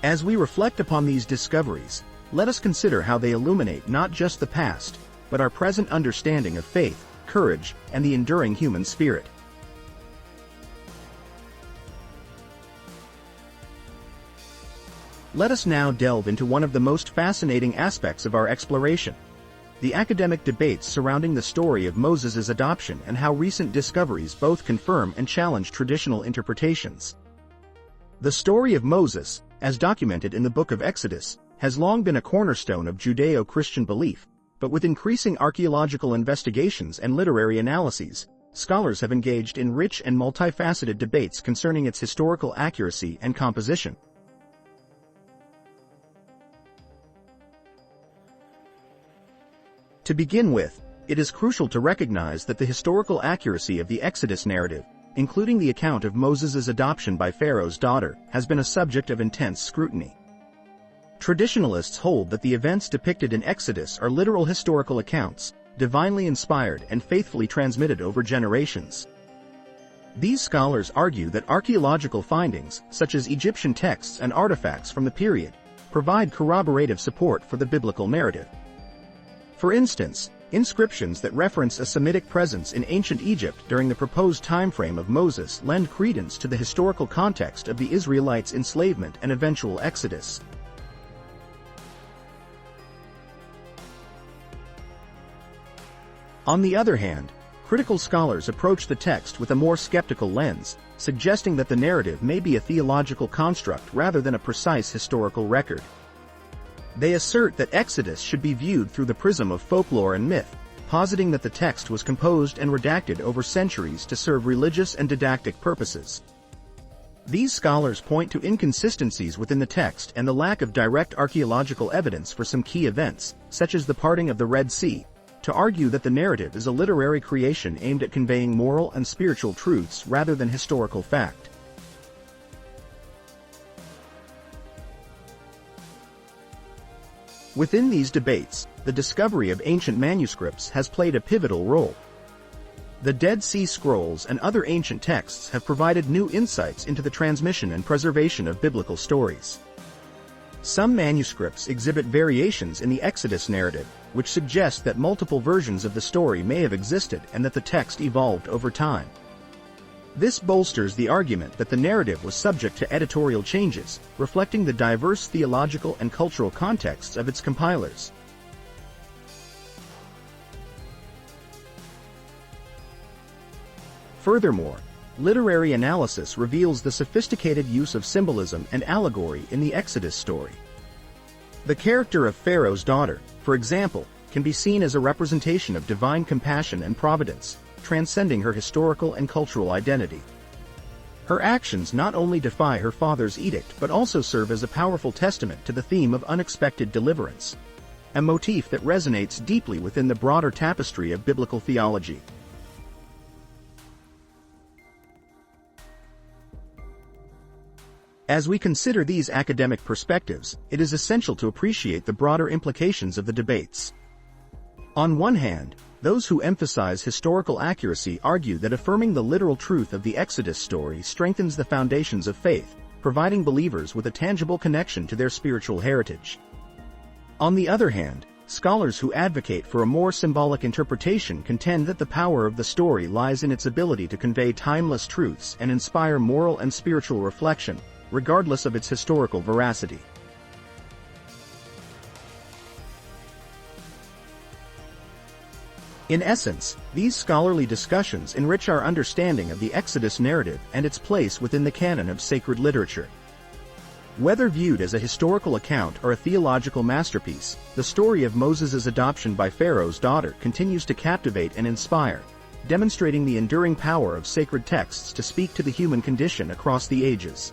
As we reflect upon these discoveries, let us consider how they illuminate not just the past, but our present understanding of faith, courage, and the enduring human spirit. Let us now delve into one of the most fascinating aspects of our exploration: the academic debates surrounding the story of Moses' adoption and how recent discoveries both confirm and challenge traditional interpretations. The story of Moses, as documented in the Book of Exodus, has long been a cornerstone of Judeo-Christian belief, but with increasing archaeological investigations and literary analyses, scholars have engaged in rich and multifaceted debates concerning its historical accuracy and composition. To begin with, it is crucial to recognize that the historical accuracy of the Exodus narrative, including the account of Moses' adoption by Pharaoh's daughter, has been a subject of intense scrutiny. Traditionalists hold that the events depicted in Exodus are literal historical accounts, divinely inspired and faithfully transmitted over generations. These scholars argue that archaeological findings, such as Egyptian texts and artifacts from the period, provide corroborative support for the biblical narrative. For instance, inscriptions that reference a Semitic presence in ancient Egypt during the proposed timeframe of Moses lend credence to the historical context of the Israelites' enslavement and eventual exodus. On the other hand, critical scholars approach the text with a more skeptical lens, suggesting that the narrative may be a theological construct rather than a precise historical record. They assert that Exodus should be viewed through the prism of folklore and myth, positing that the text was composed and redacted over centuries to serve religious and didactic purposes. These scholars point to inconsistencies within the text and the lack of direct archaeological evidence for some key events, such as the parting of the Red Sea, to argue that the narrative is a literary creation aimed at conveying moral and spiritual truths rather than historical fact. Within these debates, the discovery of ancient manuscripts has played a pivotal role. The Dead Sea Scrolls and other ancient texts have provided new insights into the transmission and preservation of biblical stories. Some manuscripts exhibit variations in the Exodus narrative, which suggest that multiple versions of the story may have existed and that the text evolved over time. This bolsters the argument that the narrative was subject to editorial changes, reflecting the diverse theological and cultural contexts of its compilers. Furthermore, literary analysis reveals the sophisticated use of symbolism and allegory in the Exodus story. The character of Pharaoh's daughter, for example, can be seen as a representation of divine compassion and providence, transcending her historical and cultural identity. Her actions not only defy her father's edict but also serve as a powerful testament to the theme of unexpected deliverance, a motif that resonates deeply within the broader tapestry of biblical theology. As we consider these academic perspectives, it is essential to appreciate the broader implications of the debates. On one hand, those who emphasize historical accuracy argue that affirming the literal truth of the Exodus story strengthens the foundations of faith, providing believers with a tangible connection to their spiritual heritage. On the other hand, scholars who advocate for a more symbolic interpretation contend that the power of the story lies in its ability to convey timeless truths and inspire moral and spiritual reflection, regardless of its historical veracity. In essence, these scholarly discussions enrich our understanding of the Exodus narrative and its place within the canon of sacred literature. Whether viewed as a historical account or a theological masterpiece, the story of Moses' adoption by Pharaoh's daughter continues to captivate and inspire, demonstrating the enduring power of sacred texts to speak to the human condition across the ages.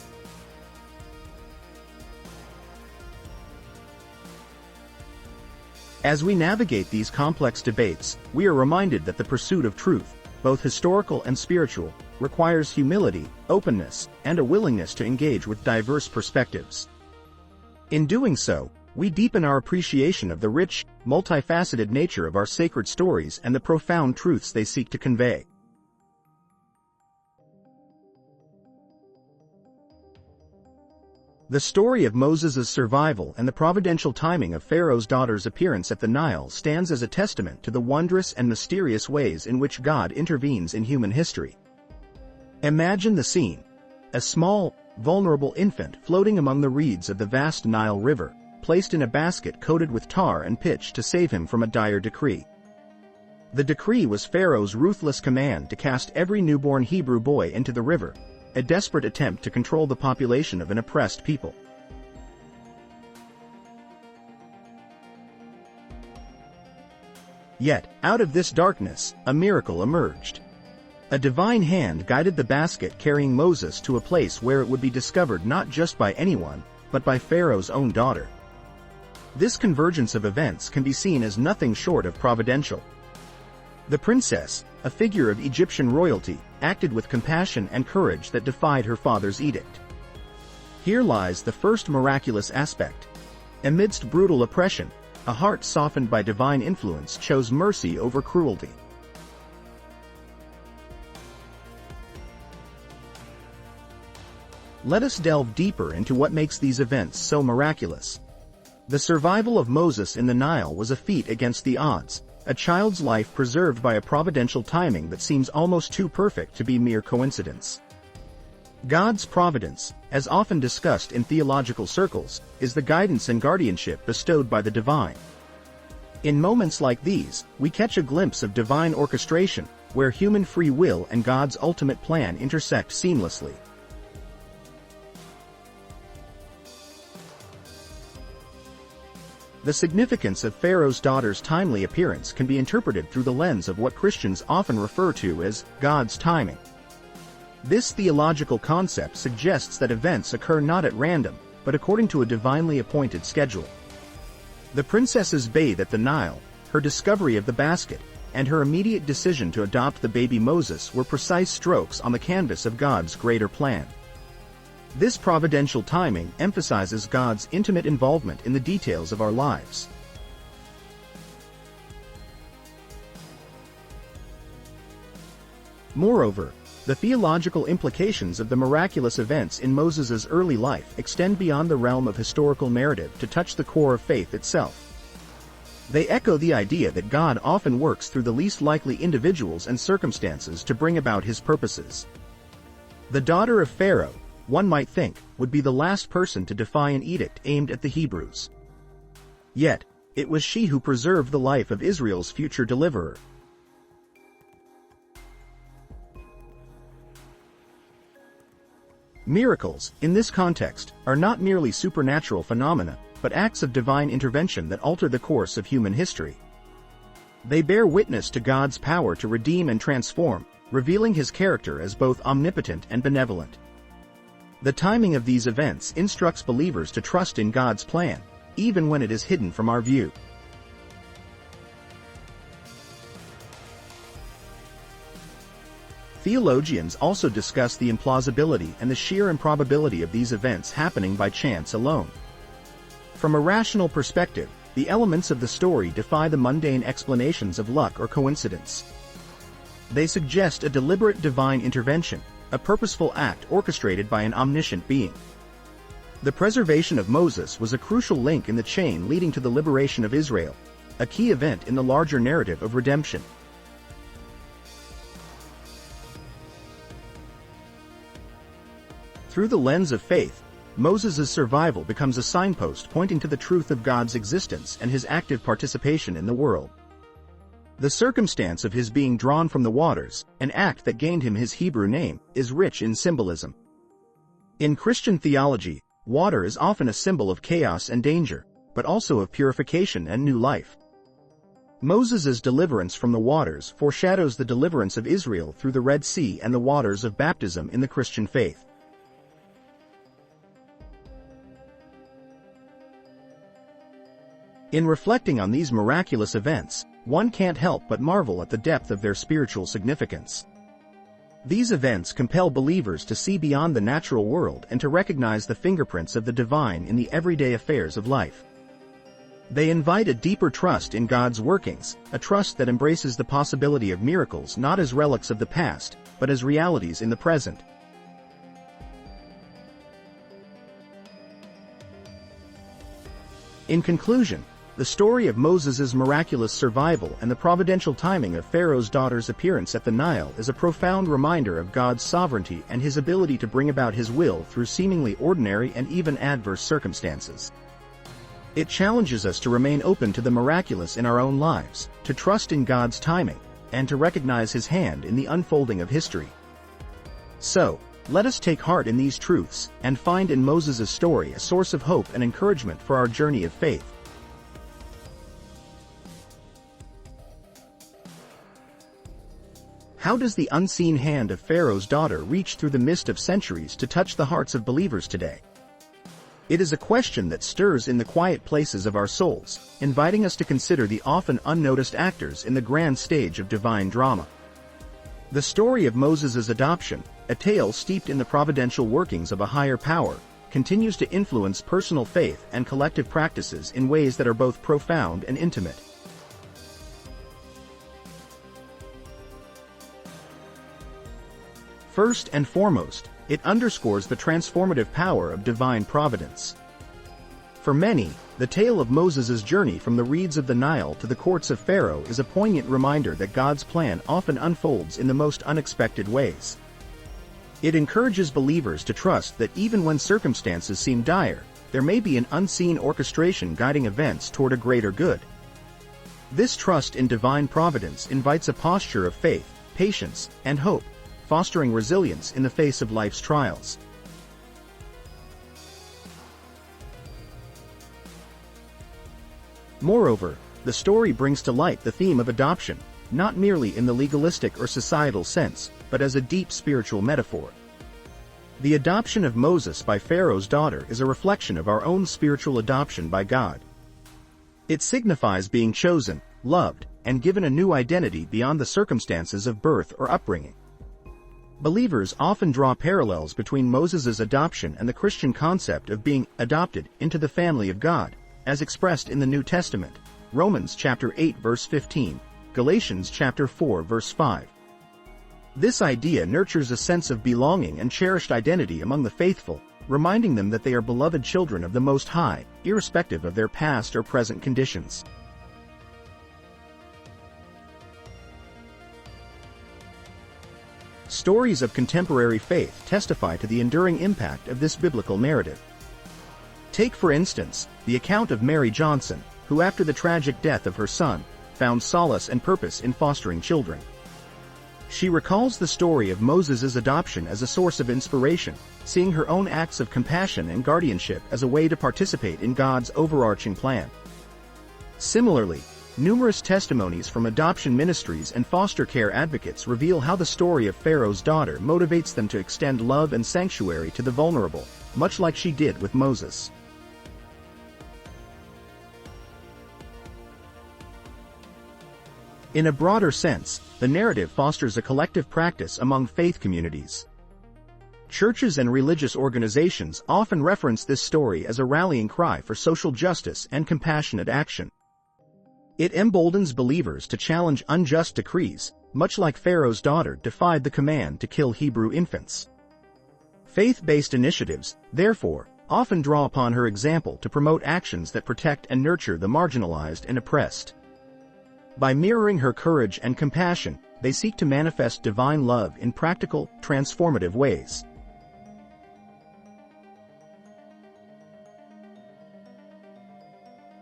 As we navigate these complex debates, we are reminded that the pursuit of truth, both historical and spiritual, requires humility, openness, and a willingness to engage with diverse perspectives. In doing so, we deepen our appreciation of the rich, multifaceted nature of our sacred stories and the profound truths they seek to convey. The story of Moses' survival and the providential timing of Pharaoh's daughter's appearance at the Nile stands as a testament to the wondrous and mysterious ways in which God intervenes in human history. Imagine the scene: a small, vulnerable infant floating among the reeds of the vast Nile River, placed in a basket coated with tar and pitch to save him from a dire decree. The decree was Pharaoh's ruthless command to cast every newborn Hebrew boy into the river, a desperate attempt to control the population of an oppressed people. Yet, out of this darkness, a miracle emerged. A divine hand guided the basket carrying Moses to a place where it would be discovered not just by anyone, but by Pharaoh's own daughter. This convergence of events can be seen as nothing short of providential. The princess, a figure of Egyptian royalty, acted with compassion and courage that defied her father's edict. Here lies the first miraculous aspect. Amidst brutal oppression, a heart softened by divine influence chose mercy over cruelty. Let us delve deeper into what makes these events so miraculous. The survival of Moses in the Nile was a feat against the odds, a child's life preserved by a providential timing that seems almost too perfect to be mere coincidence. God's providence, as often discussed in theological circles, is the guidance and guardianship bestowed by the divine. In moments like these, we catch a glimpse of divine orchestration, where human free will and God's ultimate plan intersect seamlessly. The significance of Pharaoh's daughter's timely appearance can be interpreted through the lens of what Christians often refer to as God's timing. This theological concept suggests that events occur not at random, but according to a divinely appointed schedule. The princess's bathe at the Nile, her discovery of the basket, and her immediate decision to adopt the baby Moses were precise strokes on the canvas of God's greater plan. This providential timing emphasizes God's intimate involvement in the details of our lives. Moreover, the theological implications of the miraculous events in Moses' early life extend beyond the realm of historical narrative to touch the core of faith itself. They echo the idea that God often works through the least likely individuals and circumstances to bring about his purposes. The daughter of Pharaoh, one might think, would be the last person to defy an edict aimed at the Hebrews. Yet, it was she who preserved the life of Israel's future deliverer. Miracles, in this context, are not merely supernatural phenomena, but acts of divine intervention that alter the course of human history. They bear witness to God's power to redeem and transform, revealing his character as both omnipotent and benevolent. The timing of these events instructs believers to trust in God's plan, even when it is hidden from our view. Theologians also discuss the implausibility and the sheer improbability of these events happening by chance alone. From a rational perspective, the elements of the story defy the mundane explanations of luck or coincidence. They suggest a deliberate divine intervention, a purposeful act orchestrated by an omniscient being. The preservation of Moses was a crucial link in the chain leading to the liberation of Israel, a key event in the larger narrative of redemption. Through the lens of faith, Moses' survival becomes a signpost pointing to the truth of God's existence and his active participation in the world. The circumstance of his being drawn from the waters, an act that gained him his Hebrew name, is rich in symbolism. In Christian theology, water is often a symbol of chaos and danger, but also of purification and new life. Moses' deliverance from the waters foreshadows the deliverance of Israel through the Red Sea and the waters of baptism in the Christian faith. In reflecting on these miraculous events, one can't help but marvel at the depth of their spiritual significance. These events compel believers to see beyond the natural world and to recognize the fingerprints of the divine in the everyday affairs of life. They invite a deeper trust in God's workings, a trust that embraces the possibility of miracles not as relics of the past, but as realities in the present. In conclusion, the story of Moses' miraculous survival and the providential timing of Pharaoh's daughter's appearance at the Nile is a profound reminder of God's sovereignty and his ability to bring about his will through seemingly ordinary and even adverse circumstances. It challenges us to remain open to the miraculous in our own lives, to trust in God's timing, and to recognize his hand in the unfolding of history. So, let us take heart in these truths and find in Moses' story a source of hope and encouragement for our journey of faith. How does the unseen hand of Pharaoh's daughter reach through the mist of centuries to touch the hearts of believers today? It is a question that stirs in the quiet places of our souls, inviting us to consider the often unnoticed actors in the grand stage of divine drama. The story of Moses' adoption, a tale steeped in the providential workings of a higher power, continues to influence personal faith and collective practices in ways that are both profound and intimate. First and foremost, it underscores the transformative power of divine providence. For many, the tale of Moses' journey from the reeds of the Nile to the courts of Pharaoh is a poignant reminder that God's plan often unfolds in the most unexpected ways. It encourages believers to trust that even when circumstances seem dire, there may be an unseen orchestration guiding events toward a greater good. This trust in divine providence invites a posture of faith, patience, and hope, fostering resilience in the face of life's trials. Moreover, the story brings to light the theme of adoption, not merely in the legalistic or societal sense, but as a deep spiritual metaphor. The adoption of Moses by Pharaoh's daughter is a reflection of our own spiritual adoption by God. It signifies being chosen, loved, and given a new identity beyond the circumstances of birth or upbringing. Believers often draw parallels between Moses' adoption and the Christian concept of being adopted into the family of God, as expressed in the New Testament, Romans chapter 8 verse 15, Galatians chapter 4 verse 5. This idea nurtures a sense of belonging and cherished identity among the faithful, reminding them that they are beloved children of the Most High, irrespective of their past or present conditions. Stories of contemporary faith testify to the enduring impact of this biblical narrative. Take, for instance, the account of Mary Johnson, who after the tragic death of her son, found solace and purpose in fostering children. She recalls the story of Moses' adoption as a source of inspiration, seeing her own acts of compassion and guardianship as a way to participate in God's overarching plan. Similarly, Numerous testimonies from adoption ministries and foster care advocates reveal how the story of Pharaoh's daughter motivates them to extend love and sanctuary to the vulnerable, much like she did with Moses. In a broader sense, the narrative fosters a collective practice among faith communities. Churches and religious organizations often reference this story as a rallying cry for social justice and compassionate action. It emboldens believers to challenge unjust decrees, much like Pharaoh's daughter defied the command to kill Hebrew infants. Faith-based initiatives, therefore, often draw upon her example to promote actions that protect and nurture the marginalized and oppressed. By mirroring her courage and compassion, they seek to manifest divine love in practical, transformative ways.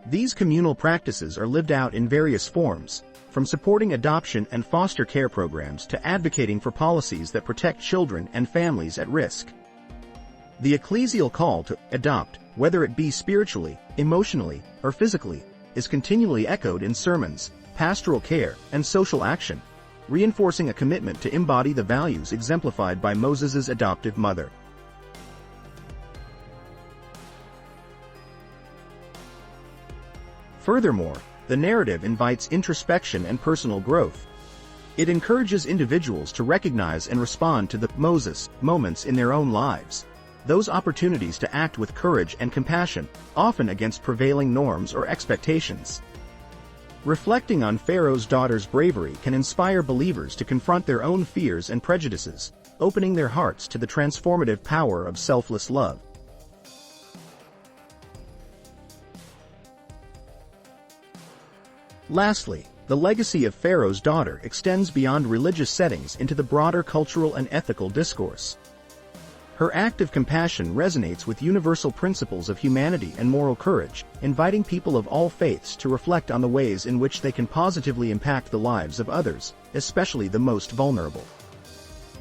These communal practices are lived out in various forms, from supporting adoption and foster care programs to advocating for policies that protect children and families at risk. The ecclesial call to adopt, whether it be spiritually, emotionally, or physically, is continually echoed in sermons, pastoral care, and social action, reinforcing a commitment to embody the values exemplified by Moses' adoptive mother. Furthermore, the narrative invites introspection and personal growth. It encourages individuals to recognize and respond to the Moses moments in their own lives, those opportunities to act with courage and compassion, often against prevailing norms or expectations. Reflecting on Pharaoh's daughter's bravery can inspire believers to confront their own fears and prejudices, opening their hearts to the transformative power of selfless love. Lastly, the legacy of Pharaoh's daughter extends beyond religious settings into the broader cultural and ethical discourse. Her act of compassion resonates with universal principles of humanity and moral courage, inviting people of all faiths to reflect on the ways in which they can positively impact the lives of others, especially the most vulnerable.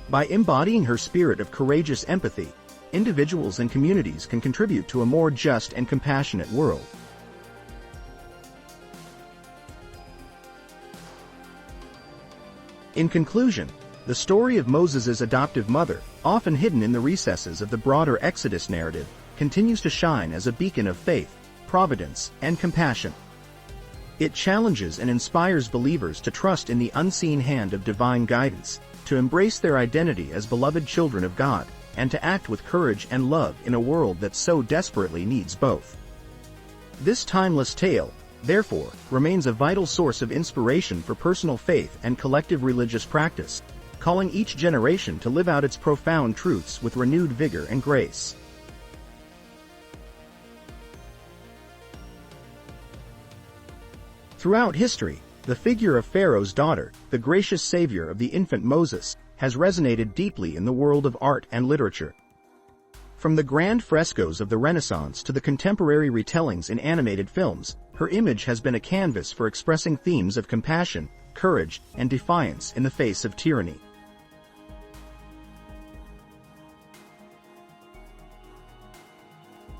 By embodying her spirit of courageous empathy, individuals and communities can contribute to a more just and compassionate world. In conclusion, the story of Moses' adoptive mother, often hidden in the recesses of the broader Exodus narrative, continues to shine as a beacon of faith, providence, and compassion. It challenges and inspires believers to trust in the unseen hand of divine guidance, to embrace their identity as beloved children of God, and to act with courage and love in a world that so desperately needs both. This timeless tale, therefore, remains a vital source of inspiration for personal faith and collective religious practice, calling each generation to live out its profound truths with renewed vigor and grace. Throughout history, the figure of Pharaoh's daughter, the gracious savior of the infant Moses, has resonated deeply in the world of art and literature. From the grand frescoes of the Renaissance to the contemporary retellings in animated films, her image has been a canvas for expressing themes of compassion, courage, and defiance in the face of tyranny.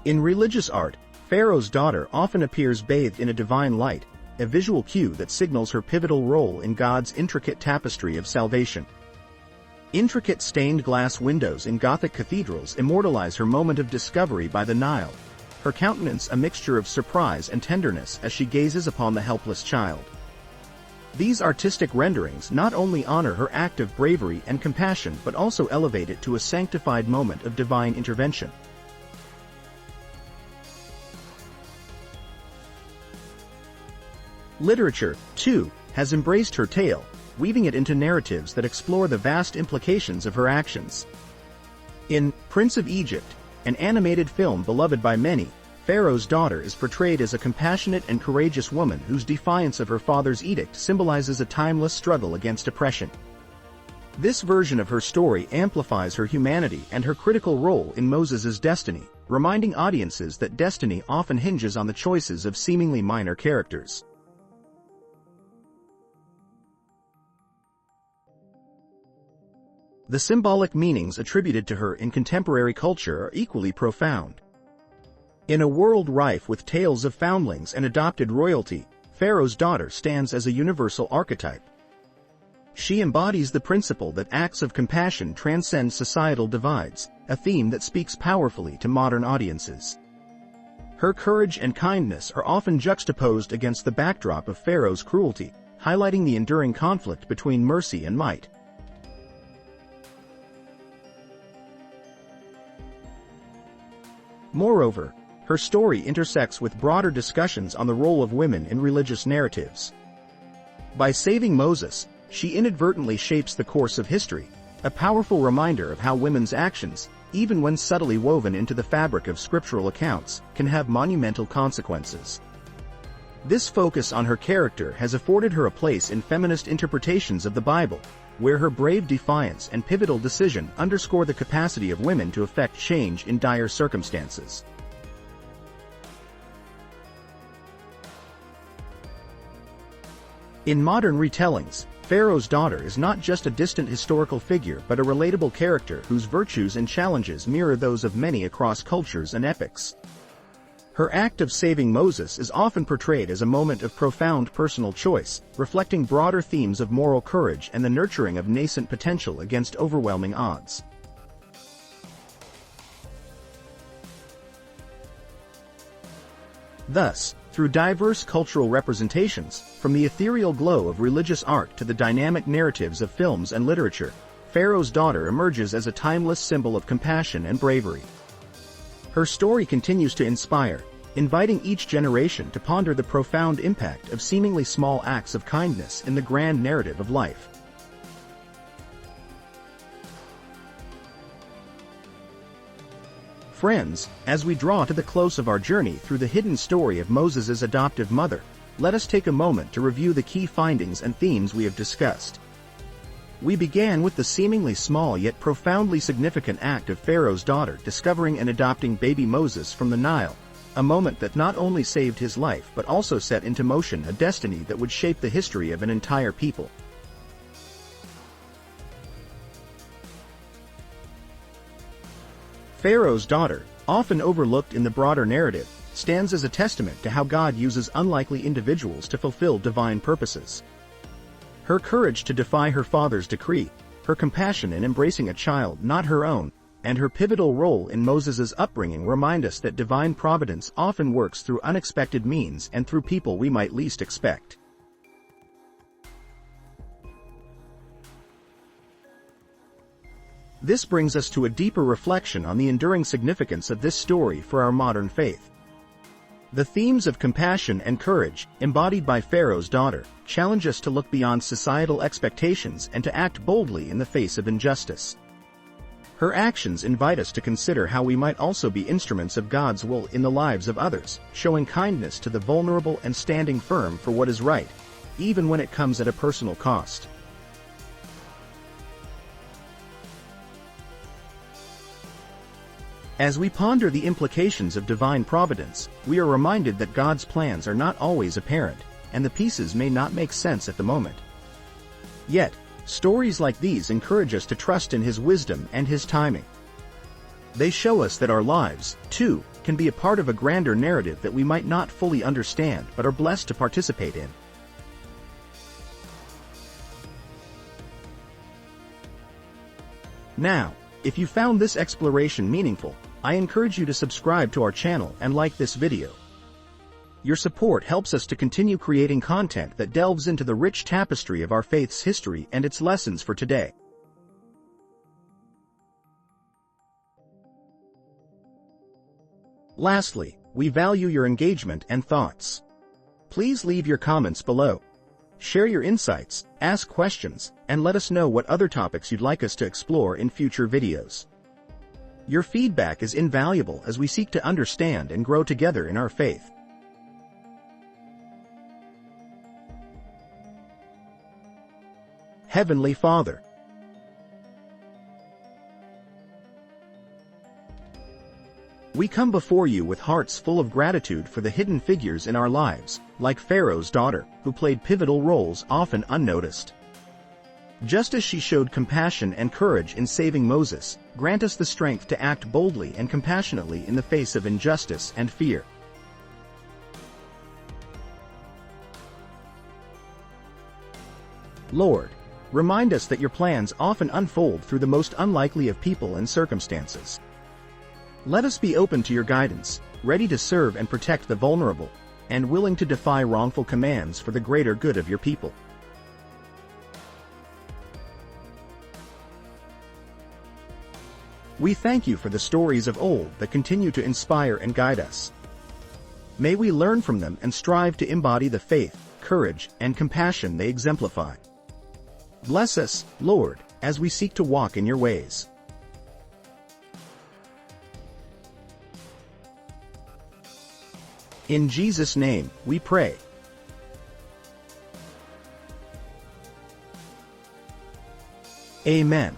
In religious art, Pharaoh's daughter often appears bathed in a divine light, a visual cue that signals her pivotal role in God's intricate tapestry of salvation. Intricate stained glass windows in Gothic cathedrals immortalize her moment of discovery by the Nile, her countenance a mixture of surprise and tenderness as she gazes upon the helpless child. These artistic renderings not only honor her act of bravery and compassion but also elevate it to a sanctified moment of divine intervention. Literature, too, has embraced her tale, weaving it into narratives that explore the vast implications of her actions. In Prince of Egypt, an animated film beloved by many, Pharaoh's daughter is portrayed as a compassionate and courageous woman whose defiance of her father's edict symbolizes a timeless struggle against oppression. This version of her story amplifies her humanity and her critical role in Moses' destiny, reminding audiences that destiny often hinges on the choices of seemingly minor characters. The symbolic meanings attributed to her in contemporary culture are equally profound. In a world rife with tales of foundlings and adopted royalty, Pharaoh's daughter stands as a universal archetype. She embodies the principle that acts of compassion transcend societal divides, a theme that speaks powerfully to modern audiences. Her courage and kindness are often juxtaposed against the backdrop of Pharaoh's cruelty, highlighting the enduring conflict between mercy and might. Moreover, her story intersects with broader discussions on the role of women in religious narratives. By saving Moses, she inadvertently shapes the course of history, a powerful reminder of how women's actions, even when subtly woven into the fabric of scriptural accounts, can have monumental consequences. This focus on her character has afforded her a place in feminist interpretations of the Bible, where her brave defiance and pivotal decision underscore the capacity of women to effect change in dire circumstances. In modern retellings, Pharaoh's daughter is not just a distant historical figure but a relatable character whose virtues and challenges mirror those of many across cultures and epochs. Her act of saving Moses is often portrayed as a moment of profound personal choice, reflecting broader themes of moral courage and the nurturing of nascent potential against overwhelming odds. Thus, through diverse cultural representations, from the ethereal glow of religious art to the dynamic narratives of films and literature, Pharaoh's daughter emerges as a timeless symbol of compassion and bravery. Her story continues to inspire, inviting each generation to ponder the profound impact of seemingly small acts of kindness in the grand narrative of life. Friends, as we draw to the close of our journey through the hidden story of Moses' adoptive mother, let us take a moment to review the key findings and themes we have discussed. We began with the seemingly small yet profoundly significant act of Pharaoh's daughter discovering and adopting baby Moses from the Nile, a moment that not only saved his life but also set into motion a destiny that would shape the history of an entire people. Pharaoh's daughter, often overlooked in the broader narrative, stands as a testament to how God uses unlikely individuals to fulfill divine purposes. Her courage to defy her father's decree, her compassion in embracing a child not her own, and her pivotal role in Moses' upbringing remind us that divine providence often works through unexpected means and through people we might least expect. This brings us to a deeper reflection on the enduring significance of this story for our modern faith. The themes of compassion and courage, embodied by Pharaoh's daughter, challenge us to look beyond societal expectations and to act boldly in the face of injustice. Her actions invite us to consider how we might also be instruments of God's will in the lives of others, showing kindness to the vulnerable and standing firm for what is right, even when it comes at a personal cost. As we ponder the implications of divine providence, we are reminded that God's plans are not always apparent, and the pieces may not make sense at the moment. Yet, stories like these encourage us to trust in His wisdom and His timing. They show us that our lives, too, can be a part of a grander narrative that we might not fully understand but are blessed to participate in. Now, if you found this exploration meaningful, I encourage you to subscribe to our channel and like this video. Your support helps us to continue creating content that delves into the rich tapestry of our faith's history and its lessons for today. Lastly, we value your engagement and thoughts. Please leave your comments below. Share your insights, ask questions, and let us know what other topics you'd like us to explore in future videos. Your feedback is invaluable as we seek to understand and grow together in our faith. Heavenly Father, we come before you with hearts full of gratitude for the hidden figures in our lives, like Pharaoh's daughter, who played pivotal roles often unnoticed. Just as she showed compassion and courage in saving Moses, grant us the strength to act boldly and compassionately in the face of injustice and fear. Lord, remind us that your plans often unfold through the most unlikely of people and circumstances. Let us be open to your guidance, ready to serve and protect the vulnerable, and willing to defy wrongful commands for the greater good of your people. We thank you for the stories of old that continue to inspire and guide us. May we learn from them and strive to embody the faith, courage, and compassion they exemplify. Bless us, Lord, as we seek to walk in your ways. In Jesus' name, we pray. Amen.